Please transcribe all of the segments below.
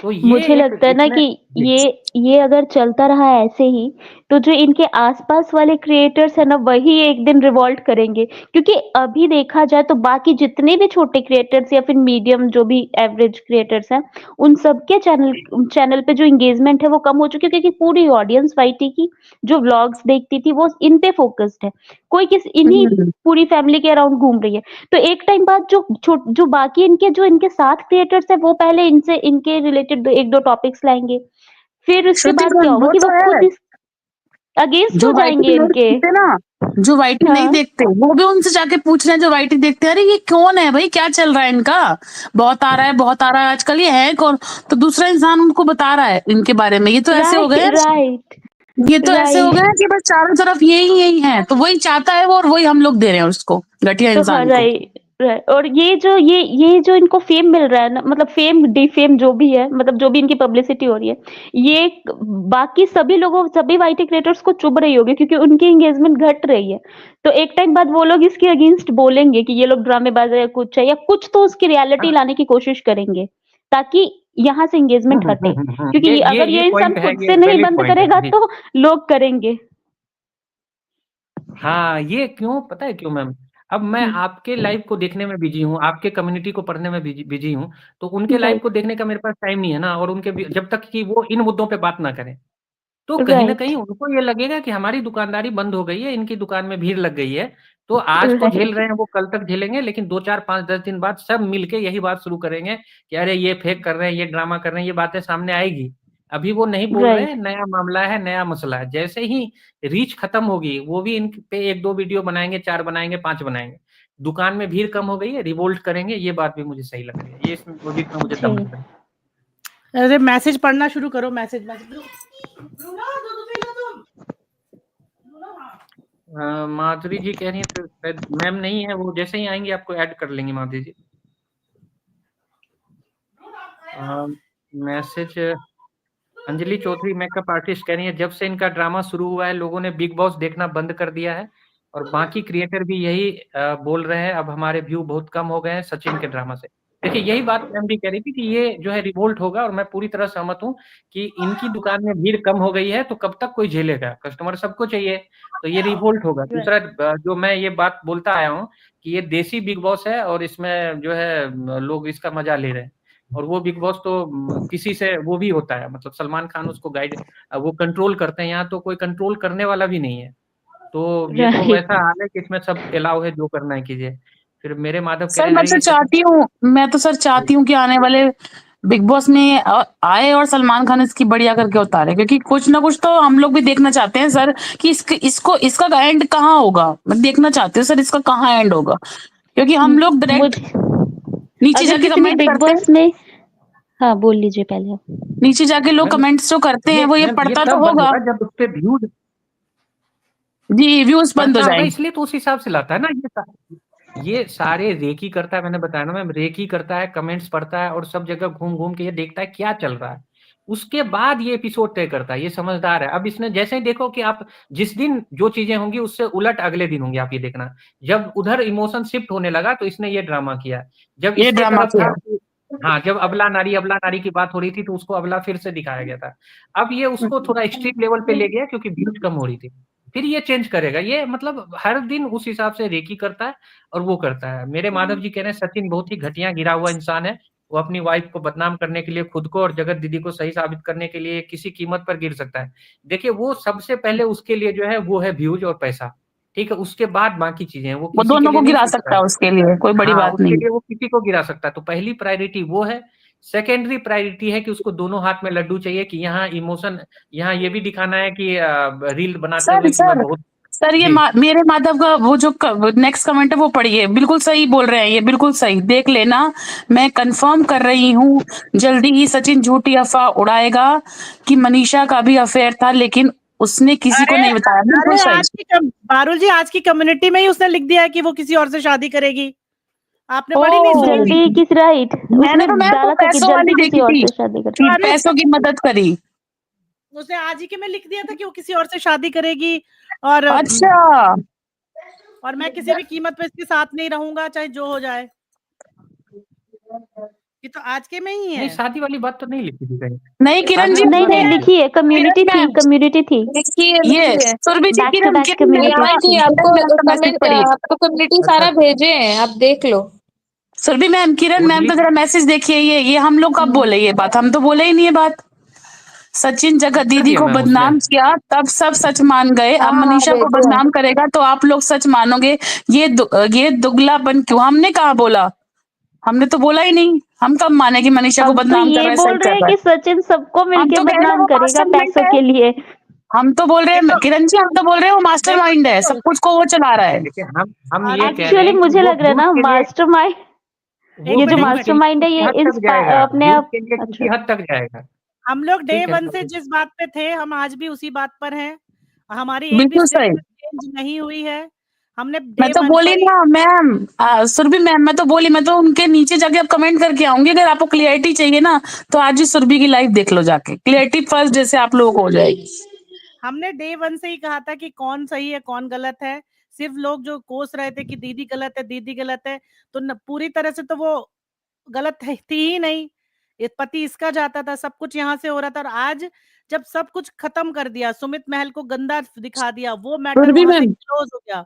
तो ये मुझे एक लगता है ना इसमें कि ये अगर चलता रहा ऐसे ही, तो जो इनके आसपास वाले क्रिएटर्स है ना, वही एक दिन रिवॉल्ट करेंगे। क्योंकि अभी देखा जाए तो बाकी जितने भी छोटे क्रिएटर्स या फिर मीडियम जो भी एवरेज क्रिएटर्स हैं, उन सबके चैनल चैनल पे जो एंगेजमेंट है वो कम हो चुकी है, क्योंकि पूरी ऑडियंस वाईटी की जो व्लॉग्स देखती थी वो इन पे फोकस्ड है। कोई किस इन्हीं हम्म, पूरी फैमिली के अराउंड घूम रही है। तो एक टाइम बाद जो बाकी इनके जो इनके साथ क्रिएटर्स है, वो पहले इनसे इनके रिलेटेड एक दो टॉपिक्स लाएंगे। फिर उसके श्रुति बाद क्या मैम होगा वो कि तो वो है। खुद इस अगेंस्ट जो हो वाईटी जाएंगे नहीं इनके। देखते ना, जो वाईटी नहीं हाँ। देखते वो भी उनसे जाके पूछ रहे हैं जो वाईटी देखते हैं, अरे ये कौन है भाई, क्या चल रहा है इनका, बहुत आ रहा है बहुत आ रहा है आजकल, ये है कौन। तो दूसरा इंसान उनको बता रहा है इनके बारे में। ये तो ऐसे हो राइट, गए हैं, राइट, ये तो ऐसे हो गए राइट। हैं कि बस चारों तरफ यही यही है, तो वही चाहता है वो, और वही हम लोग दे रहे हैं उसको, घटिया तो हाँ, इंसान को। Right, right. और ये जो इनको फेम मिल रहा है ना, मतलब फेम डिफेम जो भी है, मतलब जो भी इनकी पब्लिसिटी हो रही है, ये बाकी सभी लोगों सभी वाईटी क्रिएटर्स को चुभ रही होगी, क्योंकि उनकी एंगेजमेंट घट रही है। तो एक टाइम बाद वो लोग इसके अगेंस्ट बोलेंगे कि ये लोग ड्रामेबाज है या कुछ है, या कुछ तो उसकी रियलिटी लाने की कोशिश करेंगे, ताकि यहाँ से एंगेजमेंट हटे। क्योंकि ये अगर ये इंसान पॉइंट है, खुद ये से नहीं वैलिड बंद पॉइंट है करेगा जी। तो लोग करेंगे। हाँ, ये क्यों पता है क्यों मैम? अब मैं आपके लाइव को देखने में बिजी हूँ, आपके कम्युनिटी को पढ़ने में बिजी हूँ, तो उनके लाइव को राइट, देखने का मेरे पास टाइम नहीं है ना। और उनके जब तक कि वो इन मुद्दों पे बात ना करें, तो कहीं ना राइट, कहीं उनको ये लगेगा कि हमारी दुकानदारी बंद हो गई है, इनकी दुकान में भीड़ लग गई है। तो आज तो झेल रहे राइट, हैं, वो कल तक झेलेंगे, लेकिन 2 4 5 10 दिन बाद सब मिलके यही बात शुरू करेंगे कि अरे ये फेक कर रहे हैं, ये ड्रामा कर रहे हैं, ये बातें सामने आएगी। अभी वो नहीं बोल रहे हैं, राइट। नया मामला है, नया मसला है। जैसे ही रीच खत्म होगी, वो भी इन पे 1 2 वीडियो बनाएंगे, 4 बनाएंगे, 5 बनाएंगे। दुकान में भीड़ कम हो गई है, रिवोल्ट करेंगे। ये बात भी मुझे सही लग रही है, ये इसमें लॉजिक में मुझे दम जी। लग रहा है। अरे मैसेज पढ़ना शुरू करो, मैसेज मैसेज। माधुरी जी कह रही है तो शायद मैम नहीं है, वो जैसे ही आएंगे आपको ऐड कर लेंगे Madhuri ji. Message Anjali Chaudhary makeup artist कह रही है, जब से इनका ड्रामा शुरू हुआ है लोगों ने बिग बॉस देखना बंद कर दिया है, और बाकी क्रिएटर भी यही बोल रहे हैं, अब हमारे व्यू बहुत कम हो गए हैं सचिन के ड्रामा से। देखिए यही बात मैम भी कह रही थी कि ये जो है रिवोल्ट होगा, और मैं पूरी तरह सहमत हूँ कि इनकी दुकान में भीड़ कम हो गई है, तो कब तक कोई झेलेगा, कस्टमर सबको चाहिए। तो ये रिवोल्ट होगा। दूसरा जो मैं ये बात बोलता आया हूँ कि ये देसी बिग बॉस है, और इसमें जो है लोग इसका मजा ले रहे हैं। और वो बिग बॉस तो किसी से वो भी होता है, मतलब सलमान खान उसको गाइड, वो कंट्रोल करते हैं। यहाँ तो कोई कंट्रोल करने वाला भी नहीं है। तो ये तो राइट। वैसा हाल है कि इसमें सब अलाउ है, जो करना है कीजिए। फिर मेरे माधव कह सर रहे हैं मैं अरे तो ये सचिन। चाहती हूँ, मैं तो सर चाहती हूँ कि आने वाले बिग बॉस में आए और सलमान खान इसकी बढ़िया करके उतारे, क्योंकि कुछ ना कुछ तो हम लोग भी देखना चाहते हैं सर, कि इसका एंड कहाँ होगा। मैं देखना चाहती हूँ सर, इसका कहाँ एंड होगा, क्योंकि हम लोग डायरेक्ट मुझे नीचे अगर जाके किसी ने कमेंट बिग करते हैं, बॉस में, हाँ बोल लीजिए पहले आप। नीचे जाके लोग मैम कमेंट्स जो करते हैं ये वो ये मैम ये पढ़ता तो तब बंद होगा। होगा जब उस पे व्यूज जी, व्यूज बंद हो पढ़ता होगा, जाएंगे। इसलिए तो उस हिसाब से लाता है ना। ये सारे रेकी करता है, मैंने बताया ना मैम, रेकी करता है, कमेंट्स पढ़ता है, और सब जगह घूम घूम के ये देखता है क्या चल रहा है। उसके बाद ये एपिसोड तय करता है। ये समझदार है। अब इसने जैसे ही देखो कि आप जिस दिन जो चीजें होंगी उससे उलट अगले दिन होंगी, आप ये देखना। जब उधर इमोशन शिफ्ट होने लगा तो इसने ये ड्रामा किया। जब ये इसके ड्रामा तरफ था किया। हाँ, जब अबला नारी की बात हो रही थी तो उसको अबला फिर से दिखाया गया था। अब ये उसको थोड़ा एक्सट्रीम लेवल पे ले गया, क्योंकि व्यूज कम हो रही थी। फिर ये चेंज करेगा। ये मतलब हर दिन उस हिसाब से रेकी करता है, और वो करता है। मेरे माधव जी कह रहे हैं सचिन बहुत ही घटिया गिरा हुआ इंसान है। वो अपनी वाइफ को बदनाम करने के लिए, खुद को और जगत दीदी को सही साबित करने के लिए किसी कीमत पर गिर सकता है। देखिए वो सबसे पहले उसके लिए जो है वो है व्यूज और पैसा। ठीक है, उसके बाद बाकी चीजें हैं, वो वो किसी के दोनों लिए को नहीं गिरा सोचता सकता है। है, उसके लिए कोई बड़ी हाँ, बात उसके नहीं। लिए वो किसी को गिरा सकता है। तो पहली प्रायोरिटी वो है। सेकेंडरी प्रायोरिटी है कि उसको दोनों हाथ में लड्डू चाहिए, कि यहाँ इमोशन, यहाँ ये भी दिखाना है कि रील बनाते सर हुए कि मैं सर बहुत। सर ये जी। मेरे माधव का वो जो नेक्स्ट कमेंट है वो पढ़िए, बिल्कुल सही बोल रहे हैं, ये बिल्कुल सही देख लेना। मैं कंफर्म कर रही हूँ, जल्दी ही सचिन झूठी अफवाह उड़ाएगा कि मनीषा का भी अफेयर था, लेकिन उसने किसी को अरे नहीं बताया। बिल्कुल अरे सही। पारुल जी, आज की कम्युनिटी में ही उसने लिख दिया है कि वो किसी और से शादी करेगी। आपने ओ, पढ़ी नहीं, सुनी नहीं? जल्दी किस राइट, मैंने उसने तो मैम वो डाला था कि पैसों जल्दी वाली किसी देखी और थी से शादी कर। कि अरे पैसों की मदद करी। उसने आज ही के में लिख दिया था कि वो किसी और से शादी करेगी, और अच्छा, और मैं किसी भी कीमत पे इसके साथ नहीं रहूंगा, चाहे जो हो जाए। ये तो आज के में ही नहीं, है। शादी वाली बात तो नहीं लिखी थी कहीं। नहीं किरण जी, शादी वाली नहीं बात नहीं नहीं लिखी है, कम्युनिटी थी, मैम, कम्युनिटी थी। ये Surabhi ji, back to Kiran back Kiran community ma'am थी। की आपको मैसेज पढ़िए। आपको कम्युनिटी अच्छा सारा भेजे हैं, आप देख लो। सुरभि मैम, किरण वो मैम का delete- जरा मैसेज देखिए। ये हम लोग कब बोले ये बात? हम तो बोले ही नहीं ये बात। सचिन जगह कर दीदी दिया को मैम बदनाम उसने। किया तब सब सच मान गए। अब हाँ, मनीषा को भेजे हैं। बदनाम करेगा तो आप लोग सच मानोगे। ये दुगलापन क्यों? हमने कहा बोला? हमने तो बोला ही नहीं। हम कब माने कि मनीषा को हम तो बदनाम कर ये रहा है, बोल सच रहे कर हैं रहा कि है? सचिन सबको हम मिलके तो कह रहे हैं बदनाम वो करेगा मास्टरमाइंड पैसों है। के लिए। हम तो बोल रहे हैं किरण जी, हम तो बोल रहे हैं वो मास्टरमाइंड है, सब कुछ को वो चला रहा है। देखिए हम और ये कह रहे एक्चुअली हैं कि मुझे वो लग रहा है व्यूज ना के लिए, मास्टरमाइंड, वो ये जो एक व्यूज मिनट, के लिए मास्टरमाइंड है किसी ये हद तक जाएगा, अपने व्यूज आप। के लिए अच्छा, किसी हद तक जाएगा। हम लोग डे ठीक है, वन से जिस बात पे थे, हम आज भी उसी बात पर हैं। हमारी एक भी बिल्कुल सही। स्टेटमेंट चेंज नहीं हुई है। हमने मैं डे तो वन बोली पर ही ना मैम, सुरभि मैम, मैं तो बोली, मैं तो उनके नीचे जाके अब कमेंट करके आऊंगी। अगर आपको क्लियरिटी चाहिए ना तो आज ही सुरभि की लाइव देख लो जाके। क्लियरिटी फर्स्ट जैसे आप लोगों को हो जाएगी। हमने डे वन से ही कहा था कि कौन सही है कौन गलत है। सिर्फ लोग जो कोस रहे थे कि दीदी गलत है, दीदी गलत है, तो पूरी तरह से तो वो गलत थी ही नहीं। ये पति इसका जाता था, सब कुछ यहाँ से हो रहा था। और आज जब सब कुछ खत्म कर दिया, सुमित महल को गंदा दिखा दिया, वो मैटर सुरभि वहां से मैम, क्लोज हो गया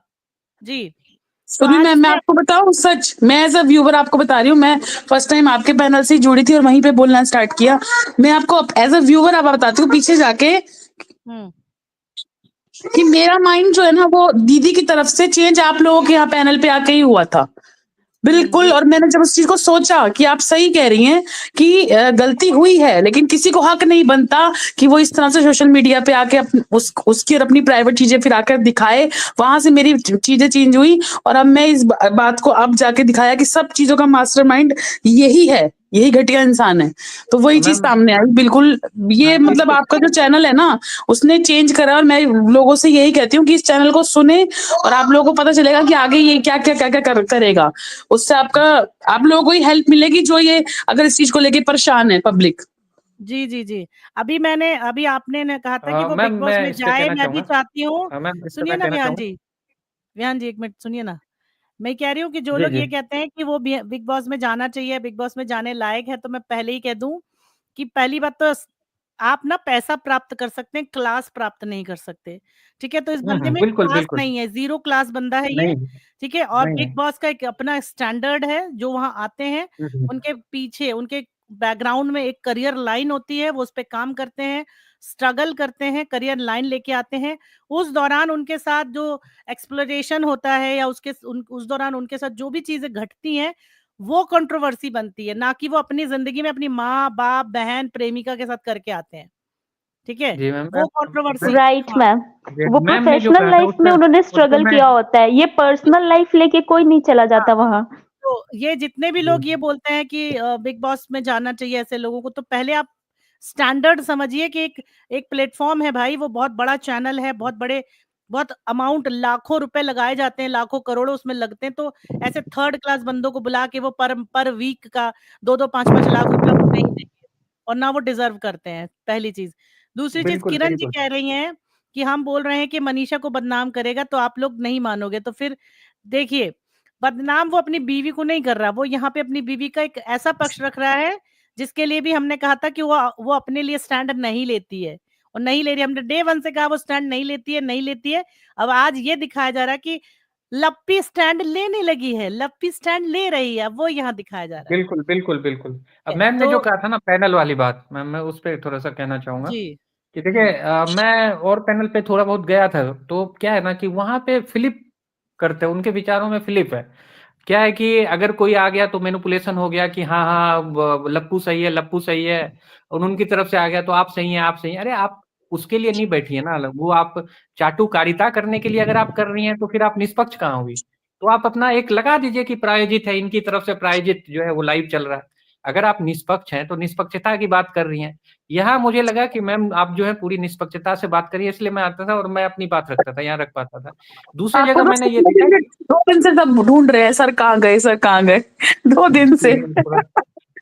जी। तो सुरभि आज मैम, मैं से आपको बताऊं सच, मैं एज अ व्यूवर आपको बता रही हूँ। मैं फर्स्ट टाइम आपके पैनल से जुड़ी थी और वहीं पे बोलना स्टार्ट किया। मैं आपको एज अ व्यूवर आप बताती हूँ पीछे जाके हम्म, कि मेरा माइंड जो है ना वो दीदी की तरफ से चेंज आप लोगों के यहाँ पैनल पे आके ही हुआ था। बिल्कुल। और मैंने जब उस चीज को सोचा कि आप सही कह रही हैं कि गलती हुई है, लेकिन किसी को हक नहीं बनता कि वो इस तरह से सोशल मीडिया पे आके उसकी और अपनी प्राइवेट चीजें फिर आकर दिखाए। वहां से मेरी चीजें चेंज हुई और अब मैं इस बात को अब जाके दिखाया कि सब चीजों का मास्टरमाइंड यही है, यही घटिया इंसान है। तो वही चीज मैम सामने आई बिल्कुल। ये मतलब आपका जो चैनल है ना उसने चेंज करा। और मैं लोगों से यही कहती हूँ कि इस चैनल को सुने और आप लोगों को पता चलेगा कि आगे ये क्या क्या क्या क्या करेगा। उससे आप लोगों को ही हेल्प मिलेगी जो ये अगर इस चीज को लेके परेशान है पब्लिक। जी जी जी। अभी आपने ने कहा था कि वो मैम बिग बॉस मैं में इस पे जाए, कहना मैं भी चाहूंगा। चाहती हूँ। मैम इस पे सुनिए मैं ना कहना विहान चाहूंगा। जी, विहान जी एक मिनट सुनिए ना। मैं कह रही हूँ कि जो जी लोग जी। ये कहते हैं कि वो बिग बॉस में जाना चाहिए, बिग बॉस में जाने लायक है, तो मैं पहले ही कह दूं कि पहली बात तो आप ना पैसा प्राप्त कर सकते हैं, क्लास प्राप्त नहीं कर सकते। ठीक है, तो इस बंदे में बिल्कुल क्लास बिल्कुल। नहीं है, जीरो क्लास बंदा है ये। नहीं ठीक है, और नहीं बिग है। बॉस का एक अपना स्टैंडर्ड है। जो वहां आते हैं उनके पीछे, उनके बैकग्राउंड में एक करियर लाइन होती है, वो उस पर काम करते हैं, स्ट्रगल करते हैं, करियर लाइन लेके आते हैं। उस दौरान उनके साथ जो एक्सप्लोरेशन होता है या उस दौरान उनके साथ जो भी चीजें घटती हैं, वो कंट्रोवर्सी बनती है, ना कि वो अपनी जिंदगी में अपनी माँ बाप बहन प्रेमिका के साथ करके आते हैं। ठीक है, जी मैम वो कंट्रोवर्सी। राइट हाँ, मैम। वो मैम ने जो प्रोफेशनल कहा था लाइफ में उन्होंने उस पे स्ट्रगल मैं। किया होता है, ये पर्सनल लाइफ लेके कोई नहीं चला हाँ। जाता वहां। तो ये जितने भी लोग ये बोलते हैं कि बिग बॉस में जाना चाहिए ऐसे लोगों को, तो पहले आप स्टैंडर्ड समझिए कि एक प्लेटफॉर्म है भाई, वो बहुत बड़ा चैनल है, बहुत अमाउंट, लाखों रुपए लगाए जाते हैं, लाखों करोड़ों उसमें लगते हैं। तो ऐसे थर्ड क्लास बंदों को बुला के वो पर वीक का 2-2 5-5 लाख रुपए वो नहीं देंगे, और ना वो डिजर्व करते हैं, पहली चीज। दूसरी चीज, बिल्कुल किरण जी बिल्कुल। कह रही हैं कि हम बोल रहे हैं कि मनीषा को बदनाम करेगा, तो आप लोग नहीं मानोगे। तो फिर देखिए, बदनाम वो अपनी बीवी को नहीं कर रहा, वो यहाँ पे अपनी बीवी का एक ऐसा पक्ष रख रहा है जिसके लिए भी हमने कहा था कि वो अपने लिए स्टैंड नहीं लेती है, और नहीं ले रही। हमने डे वन से कहा वो स्टैंड नहीं लेती है, नहीं लेती है। अब आज ये दिखाया जा रहा है कि लप्पी स्टैंड लेने लगी है, लप्पी स्टैंड ले रही है, वो यहाँ दिखाया जा रहा बिल्कुल बिल्कुल बिल्कुल। अब है। मैम ने तो जो कहा था ना पैनल वाली बात, मैम मैं उस पर थोड़ा सा कहना चाहूंगा जी। कि देखिए मैं और पैनल पे थोड़ा बहुत गया था, तो क्या है ना कि वहां पे फ्लिप करते हैं, उनके विचारों में फ्लिप है। क्या है कि अगर कोई आ गया तो मैनिपुलेशन हो गया कि हाँ हाँ लप्पू सही है, लप्पू सही है, और उनकी तरफ से आ गया तो आप सही हैं, आप सही हैं। अरे आप उसके लिए नहीं बैठी है ना, वो आप चाटुकारिता करने के लिए अगर आप कर रही हैं तो फिर आप निष्पक्ष कहाँ होगी? तो आप अपना एक लगा दीजिए कि प्रायोजित है, इनकी तरफ से प्रायोजित जो है वो लाइव चल रहा है। अगर आप निष्पक्ष हैं तो निष्पक्षता की बात कर रही हैं। यहाँ मुझे लगा कि मैम आप जो है पूरी निष्पक्षता से बात करिए, इसलिए मैं आता था और मैं अपनी बात रखता था, यहाँ रख पाता था। दूसरी आपको जगह तो मैंने ये देखा कि 2 दिन से सब ढूंढ रहे हैं, सर कहाँ गए, सर कहाँ गए। 2 दिन से।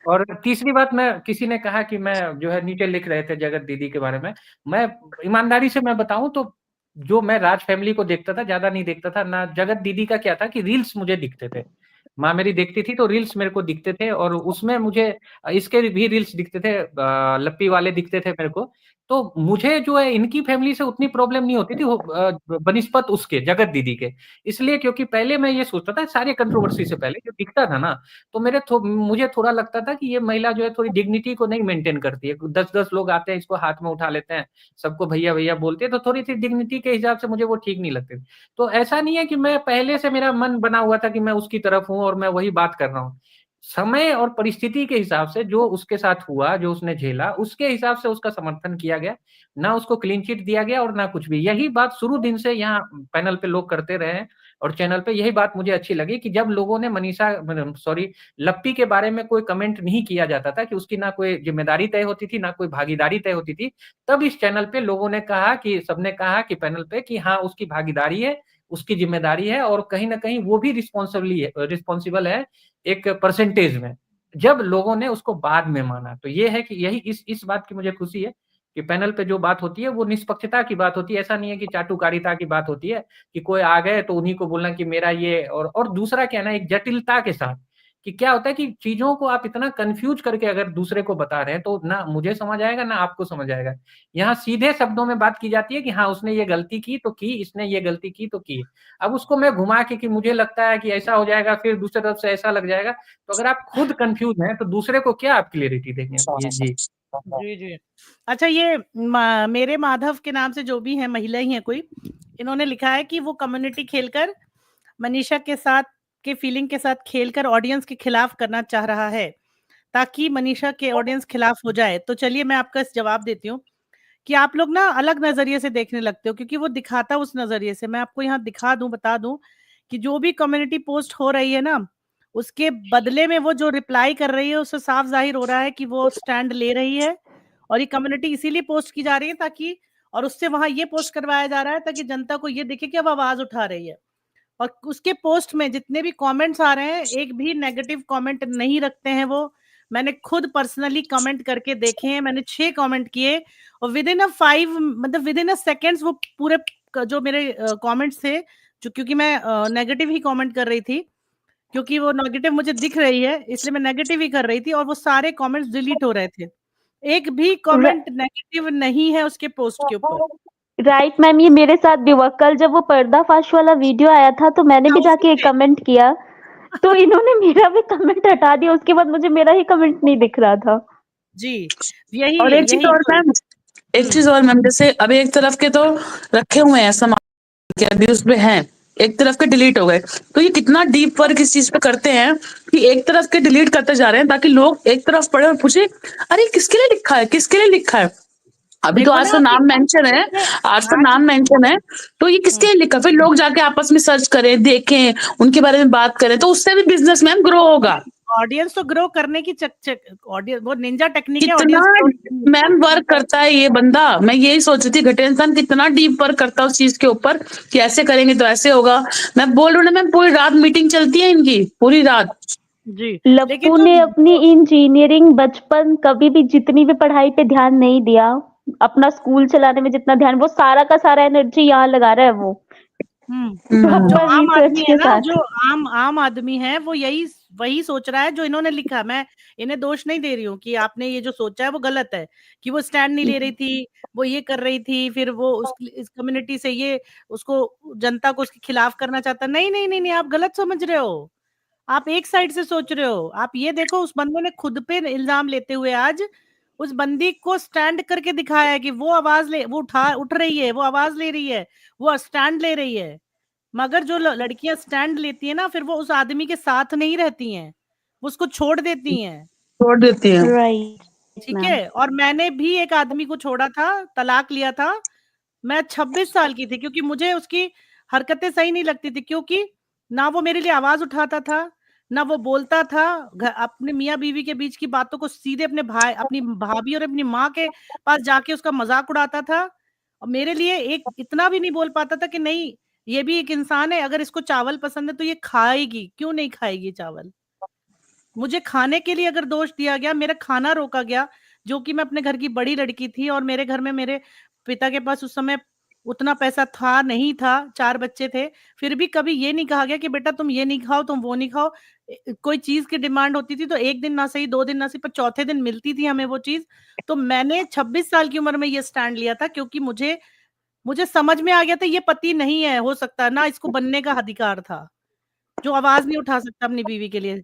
और तीसरी बात, मैं किसी ने कहा कि मैं जो है नीचे लिख रहे थे जगत दीदी के बारे में। मैं ईमानदारी से मैं बताऊं तो जो मैं राज फैमिली को देखता था, ज्यादा नहीं देखता था ना। जगत दीदी का क्या था कि रील्स मुझे दिखते थे, माँ मेरी देखती थी तो रील्स मेरे को दिखते थे, और उसमें मुझे इसके भी रील्स दिखते थे, लप्पी वाले दिखते थे मेरे को। तो मुझे जो है इनकी फैमिली से उतनी प्रॉब्लम नहीं होती थी, बनिस्बत उसके जगत दीदी के। इसलिए क्योंकि पहले मैं ये सोचता था, सारे कंट्रोवर्सी से पहले जो दिखता था ना, तो मुझे थोड़ा लगता था कि ये महिला जो है थोड़ी डिग्निटी को नहीं मेंटेन करती है। 10-10 लोग आते हैं, इसको हाथ में उठा लेते हैं, सबको भैया भैया बोलते हैं, तो थोड़ी सी डिग्निटी के हिसाब से मुझे वो ठीक नहीं लगती। तो ऐसा नहीं है कि मैं पहले से मेरा मन बना हुआ था कि मैं उसकी तरफ हूं और मैं वही बात कर रहा हूँ। समय और परिस्थिति के हिसाब से जो उसके साथ हुआ, जो उसने झेला, उसके हिसाब से उसका समर्थन किया गया। ना उसको क्लीन चिट दिया गया और ना कुछ भी। यही बात शुरू दिन से यहाँ पैनल पे लोग करते रहे हैं, और चैनल पे यही बात मुझे अच्छी लगी कि जब लोगों ने लप्पी के बारे में कोई कमेंट नहीं किया जाता था, कि उसकी ना कोई जिम्मेदारी तय होती थी, ना कोई भागीदारी तय होती थी, तब इस चैनल पे लोगों ने कहा कि सबने कहा कि पैनल पे कि हाँ उसकी भागीदारी है, उसकी जिम्मेदारी है, और कहीं ना कहीं वो भी रिस्पॉन्सिबल है एक परसेंटेज में। जब लोगों ने उसको बाद में माना, तो ये है कि यही इस बात की मुझे खुशी है कि पैनल पे जो बात होती है वो निष्पक्षता की बात होती है। ऐसा नहीं है कि चाटुकारिता की बात होती है कि कोई आ गए तो उन्हीं को बोलना कि मेरा ये, और दूसरा क्या है ना, एक जटिलता के साथ, कि क्या होता है कि चीजों को आप इतना कंफ्यूज करके अगर दूसरे को बता रहे हैं तो ना मुझे समझ आएगा ना आपको समझ आएगा। यहाँ सीधे शब्दों में बात की जाती है कि हाँ उसने ये गलती की तो की, इसने ये गलती की तो की। अब उसको मैं घुमा के कि मुझे लगता है कि ऐसा हो जाएगा, फिर दूसरी तरफ से ऐसा लग जाएगा, तो अगर आप खुद कंफ्यूज हैं तो दूसरे को क्या आप क्लियरिटी देंगे? ये जी जी जी। अच्छा, ये मेरे माधव के नाम से जो भी है, महिला ही है कोई, इन्होंने लिखा है कि वो कम्युनिटी खेलकर मनीषा के साथ के फीलिंग के साथ खेलकर ऑडियंस के खिलाफ करना चाह रहा है, ताकि मनीषा के ऑडियंस खिलाफ हो जाए। तो चलिए मैं आपका इस जवाब देती हूँ कि आप लोग ना अलग नजरिए से देखने लगते हो, क्योंकि वो दिखाता उस नजरिए से। मैं आपको यहाँ दिखा दूं, बता दूं कि जो भी कम्युनिटी पोस्ट हो रही है ना, उसके बदले में वो जो रिप्लाई कर रही है, उससे साफ जाहिर हो रहा है कि वो स्टैंड ले रही है। और ये कम्युनिटी इसीलिए पोस्ट की जा रही है ताकि, और उससे वहां ये पोस्ट करवाया जा रहा है ताकि जनता को ये दिखे कि अब आवाज उठा रही है। और उसके पोस्ट में जितने भी कमेंट्स आ रहे हैं, एक भी नेगेटिव कमेंट नहीं रखते हैं वो। मैंने खुद पर्सनली कमेंट करके देखे हैं, मैंने 6 कमेंट किए, और विद इन अ सेकेंड्स वो पूरे जो मेरे कमेंट्स थे, जो, क्योंकि मैं नेगेटिव ही कमेंट कर रही थी, क्योंकि वो नेगेटिव मुझे दिख रही है, इसलिए मैं नेगेटिव ही कर रही थी, और वो सारे कमेंट्स डिलीट हो रहे थे। एक भी कमेंट नेगेटिव नहीं है उसके पोस्ट के ऊपर। राइट मैम, ये मेरे साथ भी हुआ। कल जब वो पर्दाफाश वाला वीडियो आया था तो मैंने भी जाके एक कमेंट किया, तो इन्होंने मेरा भी कमेंट हटा दिया। उसके बाद मुझे मेरा ही कमेंट नहीं दिख रहा था। जी, यही और एक चीज और मैम, एक चीज और मैम, जैसे अभी एक तरफ के तो रखे हुए हैं समाज के, अभी उसमें हैं, एक तरफ के डिलीट हो गए, तो ये कितना डीप वर्क इस चीज पे करते हैं कि एक तरफ के डिलीट करते जा रहे हैं ताकि लोग एक तरफ पढ़े और पूछे अरे किसके लिए लिखा है, किसके लिए लिखा है। अभी तो आज का नाम मेंशन है, आज का नाम मेंशन है, तो ये किसके लिए लिखा, फिर लोग जाके आपस में सर्च करें, देखें, उनके बारे में बात करें, तो उससे भी बिजनेस मैम ग्रो होगा। ऑडियंस तो ग्रो करने की ऑडियंस, वो निंजा टेक्निक है। कितना ऑडियंस मैम वर्क करता है ये बंदा, मैं यही सोच रही थी घटिया इंसान कितना डीप वर्क करता है उस चीज के ऊपर कि ऐसे करेंगे तो ऐसे होगा। मैं बोल रही हूँ ना मैम, पूरी रात मीटिंग चलती है इनकी, पूरी रात। जी, लप्पू ने अपनी इंजीनियरिंग बचपन कभी भी जितनी भी पढ़ाई पे ध्यान नहीं दिया, अपना स्कूल चलाने में जितना ध्यान, वो सारा का सारा एनर्जी यहाँ लगा रहा है वो। जो आम आदमी है ना, जो आम आदमी है, वो वही सोच रहा है जो इन्होंने लिखा। मैं इन्हें दोष नहीं दे रही हूँ कि आपने ये जो सोचा है वो गलत है, कि वो स्टैंड नहीं ले रही थी, वो ये कर रही थी, फिर वो इस कम्युनिटी से ये उसको, जनता को उसके खिलाफ करना चाहता। नहीं नहीं नहीं नहीं, आप गलत समझ रहे हो, आप एक साइड से सोच रहे हो। आप ये देखो, उस बंदे ने खुद पे इल्जाम लेते हुए आज उस बंदी को स्टैंड करके दिखाया है कि वो वो उठ रही है, वो आवाज ले रही है, वो स्टैंड ले रही है। मगर जो लड़कियां स्टैंड लेती है ना, फिर वो उस आदमी के साथ नहीं रहती हैं, वो उसको छोड़ देती हैं। छोड़ देती है, राइट, ठीक है। और मैंने भी एक आदमी को छोड़ा था, तलाक लिया था। मैं 26 साल की थी, क्योंकि मुझे उसकी हरकतें सही नहीं लगती थी, क्योंकि ना वो मेरे लिए आवाज उठाता था, ना वो बोलता था अपने मियाँ बीवी के बीच की बातों को सीधे अपने भाई, अपनी भाभी और अपनी माँ के पास जाके उसका मजाक उड़ाता था। और मेरे लिए एक इतना भी नहीं बोल पाता था कि नहीं, ये भी एक इंसान है, अगर इसको चावल पसंद है तो ये खाएगी, क्यों नहीं खाएगी चावल। मुझे खाने के लिए अगर दोष दिया गया, मेरा खाना रोका गया, जो कि मैं अपने घर की बड़ी लड़की थी, और मेरे घर में मेरे पिता के पास उस समय उतना पैसा था नहीं था, 4 बच्चे थे, फिर भी कभी ये नहीं कहा गया कि बेटा तुम ये नहीं खाओ, तुम वो नहीं खाओ। कोई चीज की डिमांड होती थी तो 1 दिन ना सही, 2 दिन ना सही, पर चौथे दिन मिलती थी हमें वो चीज। तो मैंने 26 साल की उम्र में ये स्टैंड लिया था, क्योंकि मुझे समझ में आ गया था ये पति नहीं है, हो सकता ना इसको बनने का अधिकार था, जो आवाज नहीं उठा सकता अपनी बीवी के लिए।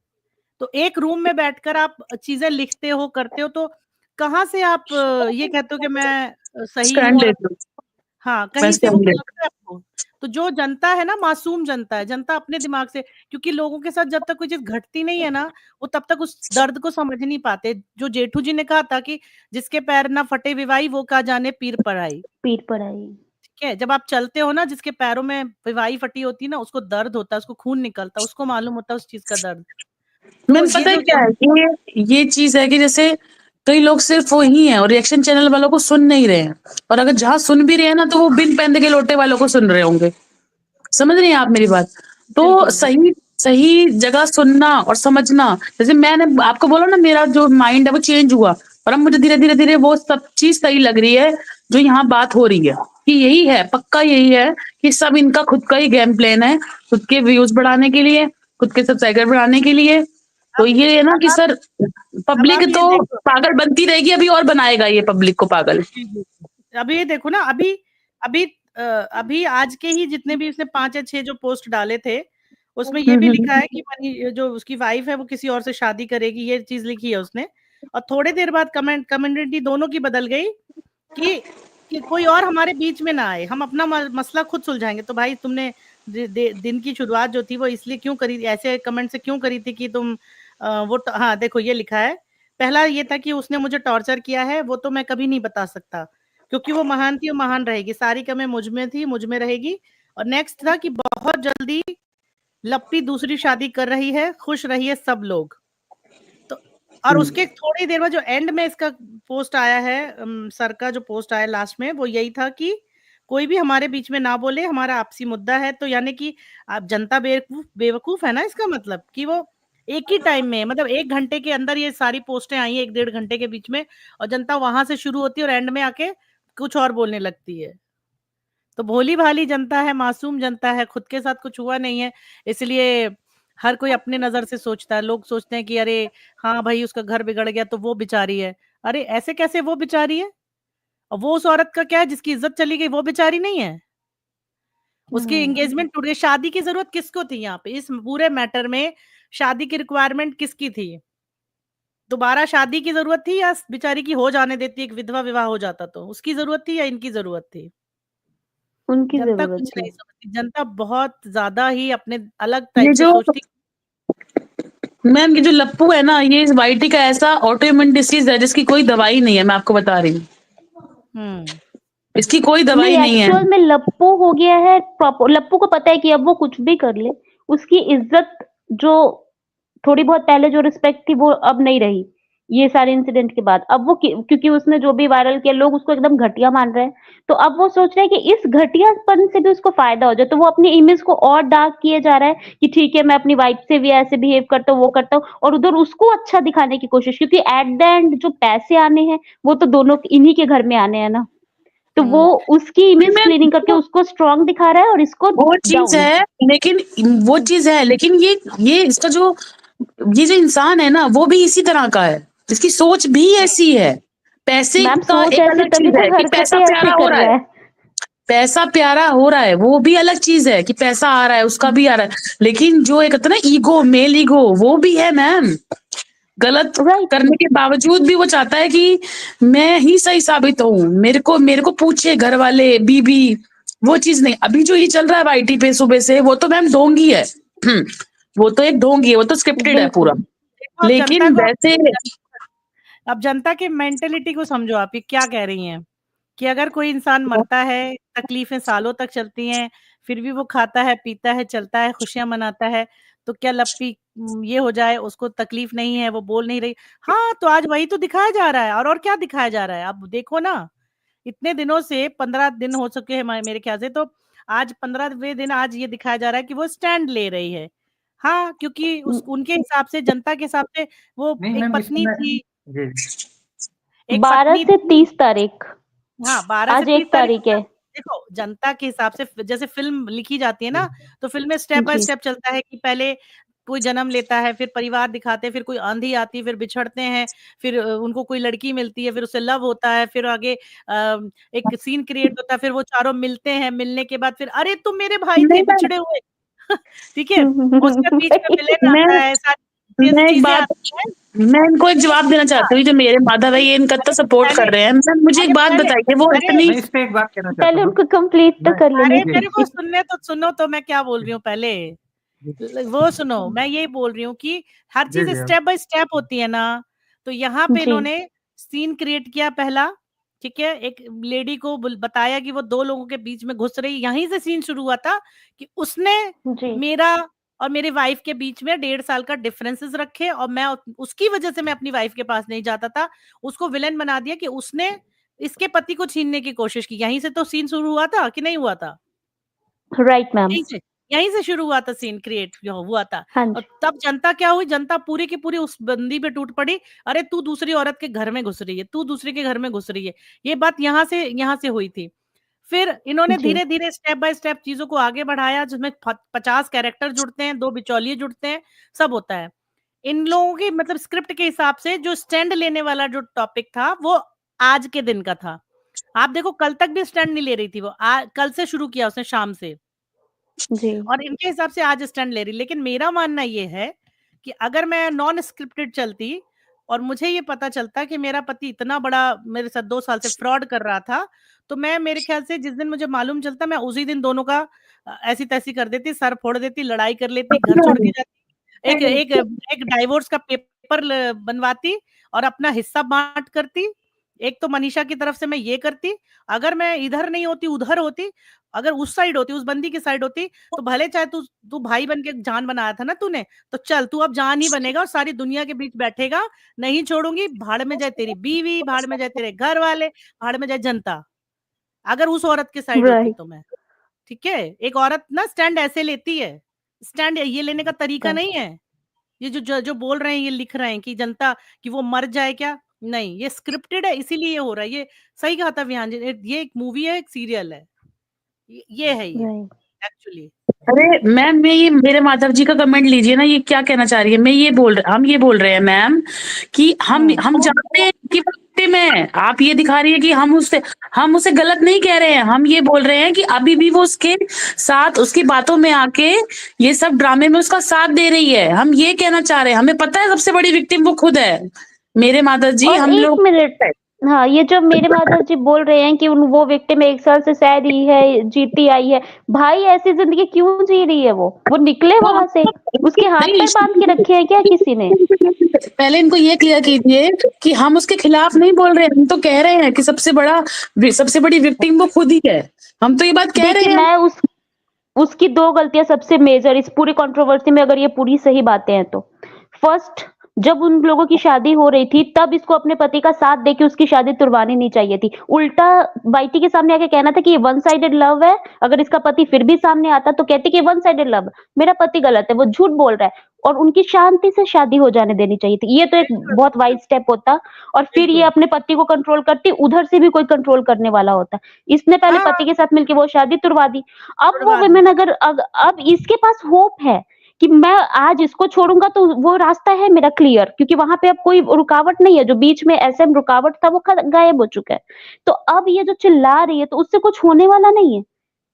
तो एक रूम में बैठकर आप चीजें लिखते हो, करते हो, तो कहाँ से आप ये कहते हो कि मैं सही हूँ, स्टैंड और लेते हो, हाँ, मैं कहीं से वो स्टैंड लेती लगता है आपको। तो जो जनता है ना, मासूम जनता है, जनता अपने दिमाग से, क्योंकि लोगों के साथ जब तक कोई चीज घटती नहीं है ना, वो तब तक उस दर्द को समझ नहीं पाते। जो जेठू जी ने कहा था कि जिसके पैर ना फटे विवाई, वो का जाने पीर पराई। पीठ पर आई। ठीक है, जब आप चलते हो ना, जिसके पैरों में विवाई फटी होती है ना, उसको दर्द होता है, उसको खून निकलता है, उसको मालूम होता है उस चीज का दर्द। तो मैम ये पता है जो क्या है, ये चीज है कि जैसे कई लोग सिर्फ वही हैं और रिएक्शन चैनल वालों को सुन नहीं रहे हैं, और अगर जहां सुन भी रहे हैं ना तो वो बिन पैंदे के लोटे वालों को सुन रहे होंगे। समझ रही हैं आप मेरी बात? तो बिल्कुल सही सही जगह सुनना और समझना, जैसे मैंने आपको बोला ना, मेरा जो माइंड है वो चेंज हुआ, और अब मुझे धीरे धीरे धीरे वो सब चीज सही लग रही है जो यहाँ बात हो रही है, कि यही है, पक्का यही है कि सब इनका खुद का ही गेम प्लान है, खुद के व्यूज बढ़ाने के लिए, खुद के सब्सक्राइबर बढ़ाने के लिए। तो ये है ना कि अब सर, अब पब्लिक आप ये तो देखो, पागल बनती रहेगी, अभी और बनाएगा ये पब्लिक को पागल। जी, जी, जी। अभी ये देखो ना, अभी अभी आज के ही जितने भी उसने 5 या 6 जो पोस्ट डाले थे, उसमें ये भी लिखा है कि जो उसकी वाइफ है वो किसी और से शादी करेगी, ये चीज लिखी है उसने। और थोड़ी देर बाद कम्युनिटी दोनों की बदल गई कि कोई और हमारे बीच में ना आए, हम अपना मसला खुद सुलझाएंगे। तो भाई तुमने दिन की शुरुआत जो थी वो इसलिए क्यों करी, ऐसे कमेंट से क्यों करी थी कि तुम हाँ देखो ये लिखा है। पहला ये था कि उसने मुझे टॉर्चर किया है, वो तो मैं कभी नहीं बता सकता, क्योंकि वो महान थी और महान रहेगी, सारी कमें मुझ में थी, मुझ में रहेगी। और नेक्स्ट था कि बहुत जल्दी लप्पी दूसरी शादी कर रही है, खुश रहिए सब लोग। तो और उसके थोड़ी देर बाद जो एंड में इसका पोस्ट आया है, सर का जो पोस्ट आया लास्ट में, वो यही था कि कोई भी हमारे बीच में ना बोले, हमारा आपसी मुद्दा है। तो यानी कि आप जनता बेवकूफ है ना, इसका मतलब कि वो एक ही टाइम में, मतलब 1 घंटे के अंदर ये सारी पोस्टें आई हैं, 1-1.5 घंटे के बीच में, और जनता वहां से शुरू होती है और एंड में आके कुछ और बोलने लगती है। तो भोली भाली जनता है, मासूम जनता है, खुद के साथ कुछ हुआ नहीं है, इसलिए हर कोई अपने नजर से सोचता है। लोग सोचते हैं कि अरे हाँ भाई उसका घर बिगड़ गया तो वो बेचारी है। अरे ऐसे कैसे वो बेचारी है, और वो उस औरत का क्या है जिसकी इज्जत चली गई, वो बेचारी नहीं है? उसकी एंगेजमेंट टूट गई, शादी की जरूरत किसको थी यहाँ पे, इस पूरे मैटर में शादी की रिक्वायरमेंट किसकी थी? दोबारा शादी की जरूरत थी, या बेचारी की हो जाने देती, एक विधवा विवाह हो जाता, तो उसकी जरूरत थी या इनकी जरूरत थी? उनकी जनता जरूरत कुछ थी। नहीं समझती, जनता बहुत ज्यादा ही अपने अलग ये टाइप से जो सोचती। मैम, ये जो लप्पू है ना, ये इस वाईटी का ऐसा ऑटो इम्यून डिसीज है जिसकी कोई दवाई नहीं है, मैं आपको बता रही हूँ, हम्म इसकी कोई दवाई नहीं, नहीं है। एक्चुअल में लप्पू हो गया है प्रॉपर। लप्पू को पता है कि अब वो कुछ भी कर ले, उसकी इज्जत जो थोड़ी बहुत पहले जो रिस्पेक्ट थी वो अब नहीं रही, ये सारे इंसिडेंट के बाद। अब वो क्योंकि उसने जो भी वायरल किया, लोग उसको एकदम घटिया मान रहे हैं, तो अब वो सोच रहे हैं कि इस घटियापन से भी उसको फायदा हो जाए, तो वो अपनी इमेज को और डार्क किए जा रहा है कि ठीक है मैं अपनी वाइफ से भी ऐसे बिहेव करता हूँ, वो करता हूँ, और उधर उसको अच्छा दिखाने की कोशिश, क्योंकि एट द एंड जो पैसे आने हैं वो तो दोनों इन्हीं के घर में आने हैं ना। तो वो उसकी इमेज मैम क्लीनिंग करके उसको स्ट्रांग दिखा रहा है और इसको वो चीज डाउन। है, लेकिन वो चीज है, लेकिन ये इसका जो ये जो इंसान है ना, वो भी इसी तरह का है, इसकी सोच भी ऐसी है। पैसे मैम का सोच एक ऐसी अलग तभी चीज तो है कि हरकतें पैसा ऐसे प्यारा हो कर रहा रहा है, है। पैसा प्यारा हो रहा है, वो भी अलग चीज है कि पैसा आ रहा है, उसका भी आ रहा है, लेकिन जो एक होता है ना ईगो, मेल ईगो, वो भी है मैम। गलत राइट। करने के बावजूद भी वो चाहता है कि मैं ही सही साबित हूँ, मेरे को पूछे घर वाले, बीबी, वो चीज नहीं। अभी जो ये चल रहा है आईटी पे सुबह से, वो तो मैम ढोंगी है। वो तो एक ढोंगी है, वो तो स्क्रिप्टेड है पूरा। बिल्कुल। देखो अब जनता लेकिन को, वैसे अब जनता के मेंटेलिटी को समझो, आप ये क्या कह रही हैं कि अगर कोई इंसान मरता है, तकलीफें सालों तक चलती हैं, फिर भी वो खाता है, पीता है, चलता है, खुशियां मनाता है, तो क्या लप्पी ये हो जाए, उसको तकलीफ नहीं है, वो बोल नहीं रही? हाँ, तो आज वही तो दिखाया जा रहा है, और क्या दिखाया जा रहा है? अब देखो ना, इतने दिनों से 15 दिन हो चुके हैं मेरे ख्याल से, तो आज 15वें दिन आज ये दिखाया जा रहा है कि वो स्टैंड ले रही है। हाँ, क्योंकि उस उनके हिसाब से, जनता के हिसाब से, वो नहीं एक मैम, पत्नी इसमें थी, जी एक 12 पत्नी से थी। 30 तारीख, हाँ, 12 से आज 30 1 तारीख तारीख है। देखो, जनता के हिसाब से जैसे फिल्म लिखी जाती है ना, तो फिल्म में स्टेप बाय जी। स्टेप चलता है कि पहले कोई जन्म लेता है, फिर परिवार दिखाते हैं, फिर कोई आंधी आती है, फिर बिछड़ते हैं, फिर उनको कोई लड़की मिलती है, फिर उससे लव होता है, फिर आगे एक सीन क्रिएट होता है, फिर वो चारों मिलते हैं, मिलने के बाद फिर अरे तुम मेरे भाई थे नहीं बिछड़े हुए ठीक है, उसके बीच में विलेन मैं आता है, सारी ऐसी मैं एक चीजें बात आती हैं। मैं इनको एक जवाब देना हाँ, चाहती हूँ, जो मेरे माधव है ये इनका तो सपोर्ट कर पहले रहे हैं। मैम मुझे एक बात पहले बताइए, वो अरे इतनी मैं इस पे एक बात कहना चाहता पहले हूँ। उनको कंप्लीट तो मैं कर लेने अरे मेरे को दीजिए। सुनने तो सुनो, तो मैं क्या बोल रही हूँ पहले वो सुनो, मैं यही बोल रही हूँ कि हर जी चीज जी स्टेप बाय स्टेप होती है ना। तो यहाँ पे जी, इन्होंने सीन क्रिएट किया पहला, ठीक है, एक लेडी को बताया कि वो दो लोगों के बीच में घुस रही, यहीं से सीन शुरू हुआ था कि उसने जी। मेरा और मेरी वाइफ के बीच में 1.5 साल का डिफरेंसेस रखे, और मैं उसकी वजह से मैं अपनी वाइफ के पास नहीं जाता था। उसको विलेन बना दिया कि उसने इसके पति को छीनने की कोशिश की। यहीं से तो सीन शुरू हुआ था कि नहीं हुआ था? Right ma'am. यहीं से शुरू हुआ था, सीन क्रिएट हुआ था। हाँ और जी। तब जनता क्या हुई, जनता पूरी की पूरी उस बंदी पे टूट पड़ी। अरे तू दूसरी औरत के घर में घुस रही है, तू दूसरे के घर में घुस रही है। ये बात यहाँ से हुई थी। फिर इन्होंने जी, धीरे धीरे स्टेप बाय स्टेप चीजों को आगे बढ़ाया, जिसमें 50 कैरेक्टर जुड़ते हैं, 2 बिचौलिए जुड़ते हैं, सब होता है। इन लोगों की मतलब स्क्रिप्ट के हिसाब से जो स्टैंड लेने वाला जो टॉपिक था वो आज के दिन का था। आप देखो कल तक भी स्टैंड नहीं ले रही थी वो, कल से शुरू किया उसने शाम से, जी। और इनके हिसाब से आज स्टैंड ले रही। लेकिन मेरा मानना ये है कि अगर मैं नॉन स्क्रिप्टेड चलती और मुझे ये पता चलता कि मेरा पति इतना बड़ा मेरे साथ 2 साल से फ्रॉड कर रहा था, तो मैं मेरे ख्याल से जिस दिन मुझे मालूम चलता मैं उसी दिन दोनों का ऐसी तैसी कर देती, सर फोड़ देती, लड़ाई कर लेती, घर छोड़ के जाती, एक एक एक डाइवोर्स का पेपर बनवाती और अपना हिस्सा बांट करती। एक तो मनीषा की तरफ से मैं ये करती, अगर मैं इधर नहीं होती उधर होती, अगर उस साइड होती, उस बंदी की साइड होती, तो भले चाहे तू तू भाई बन के जान बनाया था ना तूने, तो चल तू अब जान ही बनेगा और सारी दुनिया के बीच बैठेगा, नहीं छोड़ूंगी, भाड़ में जाए तेरी बीवी, भाड़ में जाए तेरे घर वाले, भाड़ में जाए जनता। अगर उस औरत के साइड होती राइट, तो मैं, ठीक है, एक औरत ना स्टैंड ऐसे लेती है, स्टैंड ये लेने का तरीका राइट। नहीं है। ये जो बोल रहे हैं, ये लिख रहे हैं कि जनता कि वो मर जाए क्या, नहीं, ये स्क्रिप्टेड है, इसीलिए ये हो रहा है। ये सही कहा था विहान जी ने, ये एक मूवी है, एक सीरियल है, ये है ये राइट। एक्चुअली। अरे मैम, मैं ये मेरे माधव जी का कमेंट लीजिए ना, ये क्या कहना चाह रही है। हम ये बोल रहे हैं मैम कि हम जानते हैं कि वो विक्टिम है। आप ये दिखा रही है कि हम उसे गलत नहीं कह रहे हैं। हम ये बोल रहे हैं कि अभी भी वो उसके साथ, उसकी बातों में आके ये सब ड्रामे में उसका साथ दे रही है। हम ये कहना चाह रहे हैं, हमें पता है सबसे बड़ी विक्टिम वो खुद है। मेरे माधव जी, और हम 1 लोग मिनट, हाँ, ये जो मेरे माधव जी बोल रहे हैं कि वो विक्टिम 1 साल से शायद ही है, जीती आई है। भाई ऐसी ज़िंदगी क्यों जी रही है वो निकले वहाँ से। उसके हाथ-पैर बाँध के रखे हैं क्या किसी ने? पहले इनको ये क्लियर कीजिए कि हम उसके खिलाफ नहीं बोल रहे हैं। हम तो कह रहे हैं कि सबसे बड़ी विक्टिम वो खुद ही है। हम तो ये बात कह रहे देखिए, हैं। मैं उसकी 2 गलतियाँ सबसे मेजर इस पूरी कंट्रोवर्सी में, अगर ये पूरी सही बातें हैं तो। फर्स्ट, जब उन लोगों की शादी हो रही थी तब इसको अपने पति का साथ देके उसकी शादी तुड़वानी नहीं चाहिए थी। उल्टा वाईटी के सामने आके कहना था कि ये वन साइडेड लव है। अगर इसका पति फिर भी सामने आता तो कहती कि वन साइडेड लव, मेरा पति गलत है, वो झूठ बोल रहा है, और उनकी शांति से शादी हो जाने देनी चाहिए थी। ये तो एक बहुत वाइज स्टेप होता, और फिर ये अपने पति को कंट्रोल करती, उधर से भी कोई कंट्रोल करने वाला होता। इसने पहले हाँ, पति के साथ मिलके वो शादी तुड़वा दी। अब वो तुड़वा दी। वुमेन अगर अब इसके पास होप है कि मैं आज इसको छोड़ूंगा तो वो रास्ता है मेरा क्लियर, क्योंकि वहां पे अब कोई रुकावट नहीं है। जो बीच में ऐसे रुकावट था वो गायब हो चुका है। तो अब ये जो चिल्ला रही है तो उससे कुछ होने वाला नहीं है।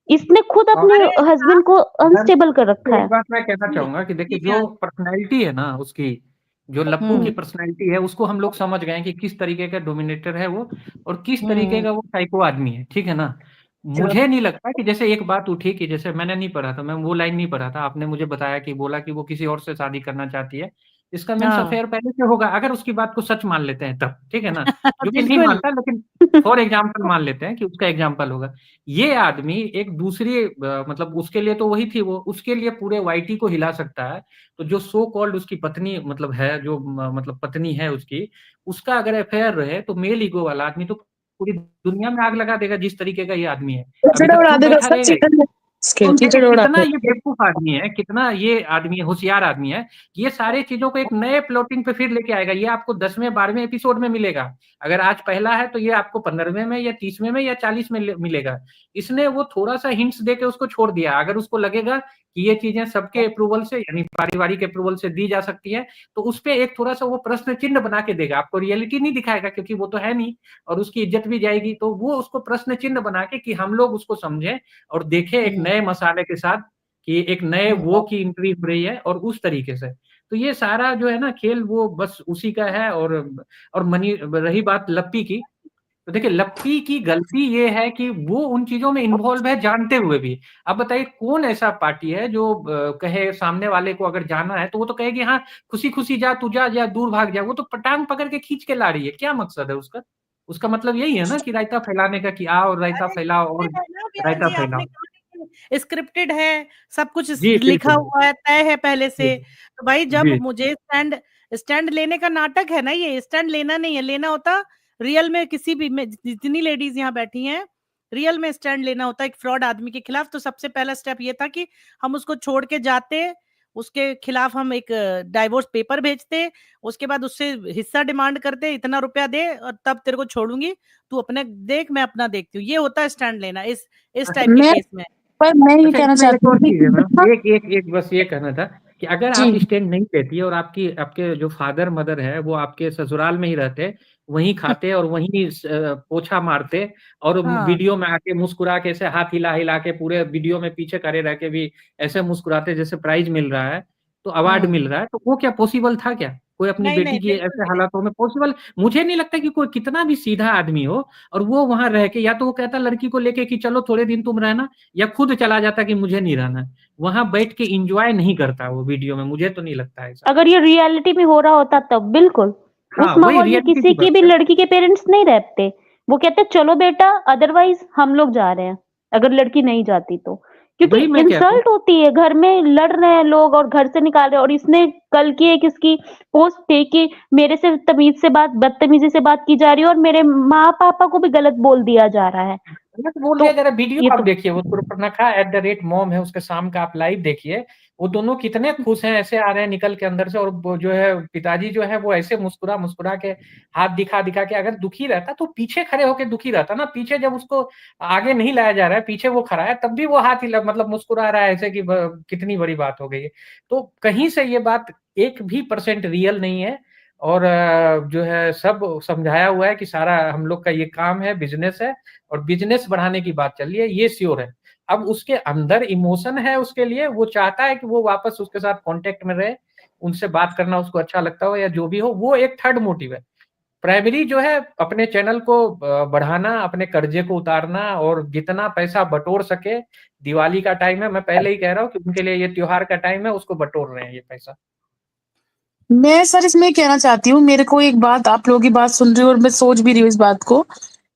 इसने खुद अपने और अरे हस्बैंड को अनस्टेबल कर रखा एक है। बात मैं कहना जी, चाहूंगा कि देखिए, जी जो ध्यान। पर्सनैलिटी है ना उसकी, जो लप्पू की हम्म, पर्सनैलिटी है, उसको हम लोग समझ गए हैं कि किस तरीके का डोमिनेटर है वो, और किस तरीके हम्म, का वो साइको आदमी है, ठीक है ना। मुझे नहीं लगता कि जैसे एक बात उठी कि जैसे मैंने नहीं पढ़ा था, मैं वो लाइन नहीं पढ़ा था, आपने मुझे बताया कि बोला कि वो किसी और से शादी करना चाहती है, इसका मीन्स हाँ अफेयर पहले से होगा, अगर उसकी बात को सच मान लेते हैं तब, ठीक है ना। जो कि नहीं बिल्कुल। मानता, लेकिन फॉर एग्जाम्पल मान लेते हैं कि उसका एग्जाम्पल होगा। ये आदमी एक दूसरी मतलब उसके लिए तो वही थी, वो उसके लिए पूरे वाईटी को हिला सकता है। तो जो सो कॉल्ड उसकी पत्नी मतलब है, जो मतलब पत्नी है उसकी, उसका अगर अफेयर रहे तो मेल ईगो वाला आदमी तो पूरी दुनिया में आग लगा देगा, जिस तरीके का ये आदमी है। अभी गजरा तक उड़ा चुप देगा, बैठा सच रहेगा। तो कीचड़ कितना उड़ाते ये बेवकूफ आदमी है, कितना ये आदमी होशियार आदमी है कि ये सारे चीजों को एक नए प्लॉटिंग पे फिर लेके आएगा। ये आपको 10वें 12वें एपिसोड में मिलेगा। अगर आज पहला है तो ये आपको 15वें में या 30वें में या 40 में मिलेगा। इसने वो थोड़ा सा हिंट्स देके उसको छोड़ दिया। अगर उसको लगेगा कि ये चीजें सबके अप्रूवल से यानी पारिवारिक अप्रूवल से दी जा सकती है तो उस पर एक थोड़ा सा वो प्रश्न चिन्ह बना के देगा। आपको रियलिटी नहीं दिखाएगा क्योंकि वो तो है नहीं और उसकी इज्जत भी जाएगी। तो वो उसको प्रश्न चिन्ह बना के कि हम लोग उसको समझें और देखें एक नए मसाले के साथ कि एक नए वो की एंट्री हो रही है और उस तरीके से। तो ये सारा जो है ना खेल वो बस उसी का है। और मनी रही बात लप्पी की, तो देखिए लप्पी की गलती ये है कि वो उन चीजों में इन्वॉल्व है जानते हुए भी। अब बताइए कौन ऐसा पार्टी है जो कहे सामने वाले को अगर जाना है तो वो तो कहेगी हाँ खुशी खुशी जा, तू जा, दूर भाग जा। वो तो पटांग पकड़ के खींच के ला रही है। क्या मकसद है उसका? उसका मतलब यही है ना कि रायता फैलाने का, कि आओ रायता अरे फैलाओ और ये है ना बयान रायता जी, फैलाओ। आपने कहा कि स्क्रिप्टेड है, सब कुछ जी लिखा बिल्कुल। हुआ है, तय है पहले जी से। तो भाई जब जी मुझे स्टैंड स्टैंड लेने का नाटक है ना, ये स्टैंड लेना नहीं है। लेना होता रियल में किसी भी में, जितनी लेडीज यहाँ बैठी हैं, रियल में स्टैंड लेना होता है एक फ्रॉड आदमी के खिलाफ। तो सबसे पहला स्टेप ये था कि हम उसको छोड़ के जाते, उसके खिलाफ हम एक डाइवोर्स पेपर भेजते, उसके बाद उससे हिस्सा डिमांड करते, इतना रुपया दे और तब तेरे को छोड़ूंगी, तू अपने देख मैं अपना देखती हूँ। ये होता है स्टैंड लेना इस टाइप के मैं केस में। पर मैं ये अच्छा कहना इसमें एक चाहती हूँ और कि चीज है इतना मैम, एक एक एक बस ये कहना था कि अगर जी आप स्टैंड नहीं लेती और आपकी आपके जो फादर मदर है वो आपके ससुराल में ही रहते, वहीं खाते और वहीं पोछा मारते और हाँ वीडियो में आके मुस्कुरा के ऐसे हाथ हिला हिला के पूरे वीडियो में पीछे खड़े रह के भी ऐसे मुस्कुराते जैसे प्राइज मिल रहा है तो अवार्ड मिल रहा है, तो वो क्या पॉसिबल था क्या? कोई अपनी नहीं बेटी नहीं की बिल्कुल ऐसे भी नहीं। हालातों में पॉसिबल मुझे नहीं लगता कि कोई कितना भी सीधा आदमी हो और वो वहां रह के, या तो वो कहता लड़की को लेके कि चलो थोड़े दिन तुम रहना, या खुद चला जाता कि मुझे नहीं रहना है। वहां बैठ के इंजॉय नहीं करता वो वीडियो में, मुझे तो नहीं लगता ऐसा। अगर ये रियलिटी में हो रहा होता तब बिल्कुल हाँ उस वही माहौल में रियलिटी किसी की की बात भी है। लड़की के पेरेंट्स नहीं रहते। वो कहते चलो बेटा, अदरवाइज हम लोग जा रहे हैं, अगर लड़की नहीं जाती तो। क्योंकि वही मैं कह रहा हूँ। इंसल्ट होती है, घर में लड़ रहे हैं लोग और घर से निकाल रहे हैं। और इसने कल की एक इसकी पोस्ट थी कि मेरे से तमीज से बात, बदतमीजी से बात की जा रही है और मेरे माँ पापा को भी गलत बोल दिया जा रहा है। मैं तो बोल तो दिया जरा वीडियो ये आप तो देखिए, वो सुपर्णखा @mom है उसके शाम का, आप लाइव देखिए। वो दोनों कितने खुश हैं, ऐसे आ रहे हैं निकल के अंदर से, और वो जो है पिताजी जो है वो ऐसे मुस्कुरा मुस्कुरा के हाथ दिखा दिखा के, अगर दुखी रहता तो पीछे खड़े होके दुखी रहता ना। पीछे जब उसको आगे नहीं लाया जा रहा है, पीछे वो खड़ा है, तब भी वो हाथ हिला मतलब मुस्कुरा रहा है ऐसे कि कितनी बड़ी बात हो गई है। तो कहीं से ये बात 1% रियल नहीं है। और जो है सब समझाया हुआ है कि सारा हम लोग का ये काम है, बिजनेस है और बिजनेस बढ़ाने की बात चल रही है, ये श्योर है। अब उसके अंदर इमोशन है उसके लिए, वो चाहता है कि वो वापस उसके साथ कांटेक्ट में रहे, उनसे बात करना उसको अच्छा लगता हो या जो भी हो, वो एक थर्ड मोटिव है। प्राइमरी जो है अपने चैनल को बढ़ाना, अपने कर्जे को उतारना और जितना पैसा बटोर सके। दिवाली का टाइम है, मैं पहले ही कह रहा हूँ कि उनके लिए ये त्योहार का टाइम है, उसको बटोर रहे हैं ये पैसा। मैं सर इसमें कहना चाहती हूँ, मेरे को एक बात, आप लोगों की बात सुन रही हूँ और मैं सोच भी रही हूँ इस बात को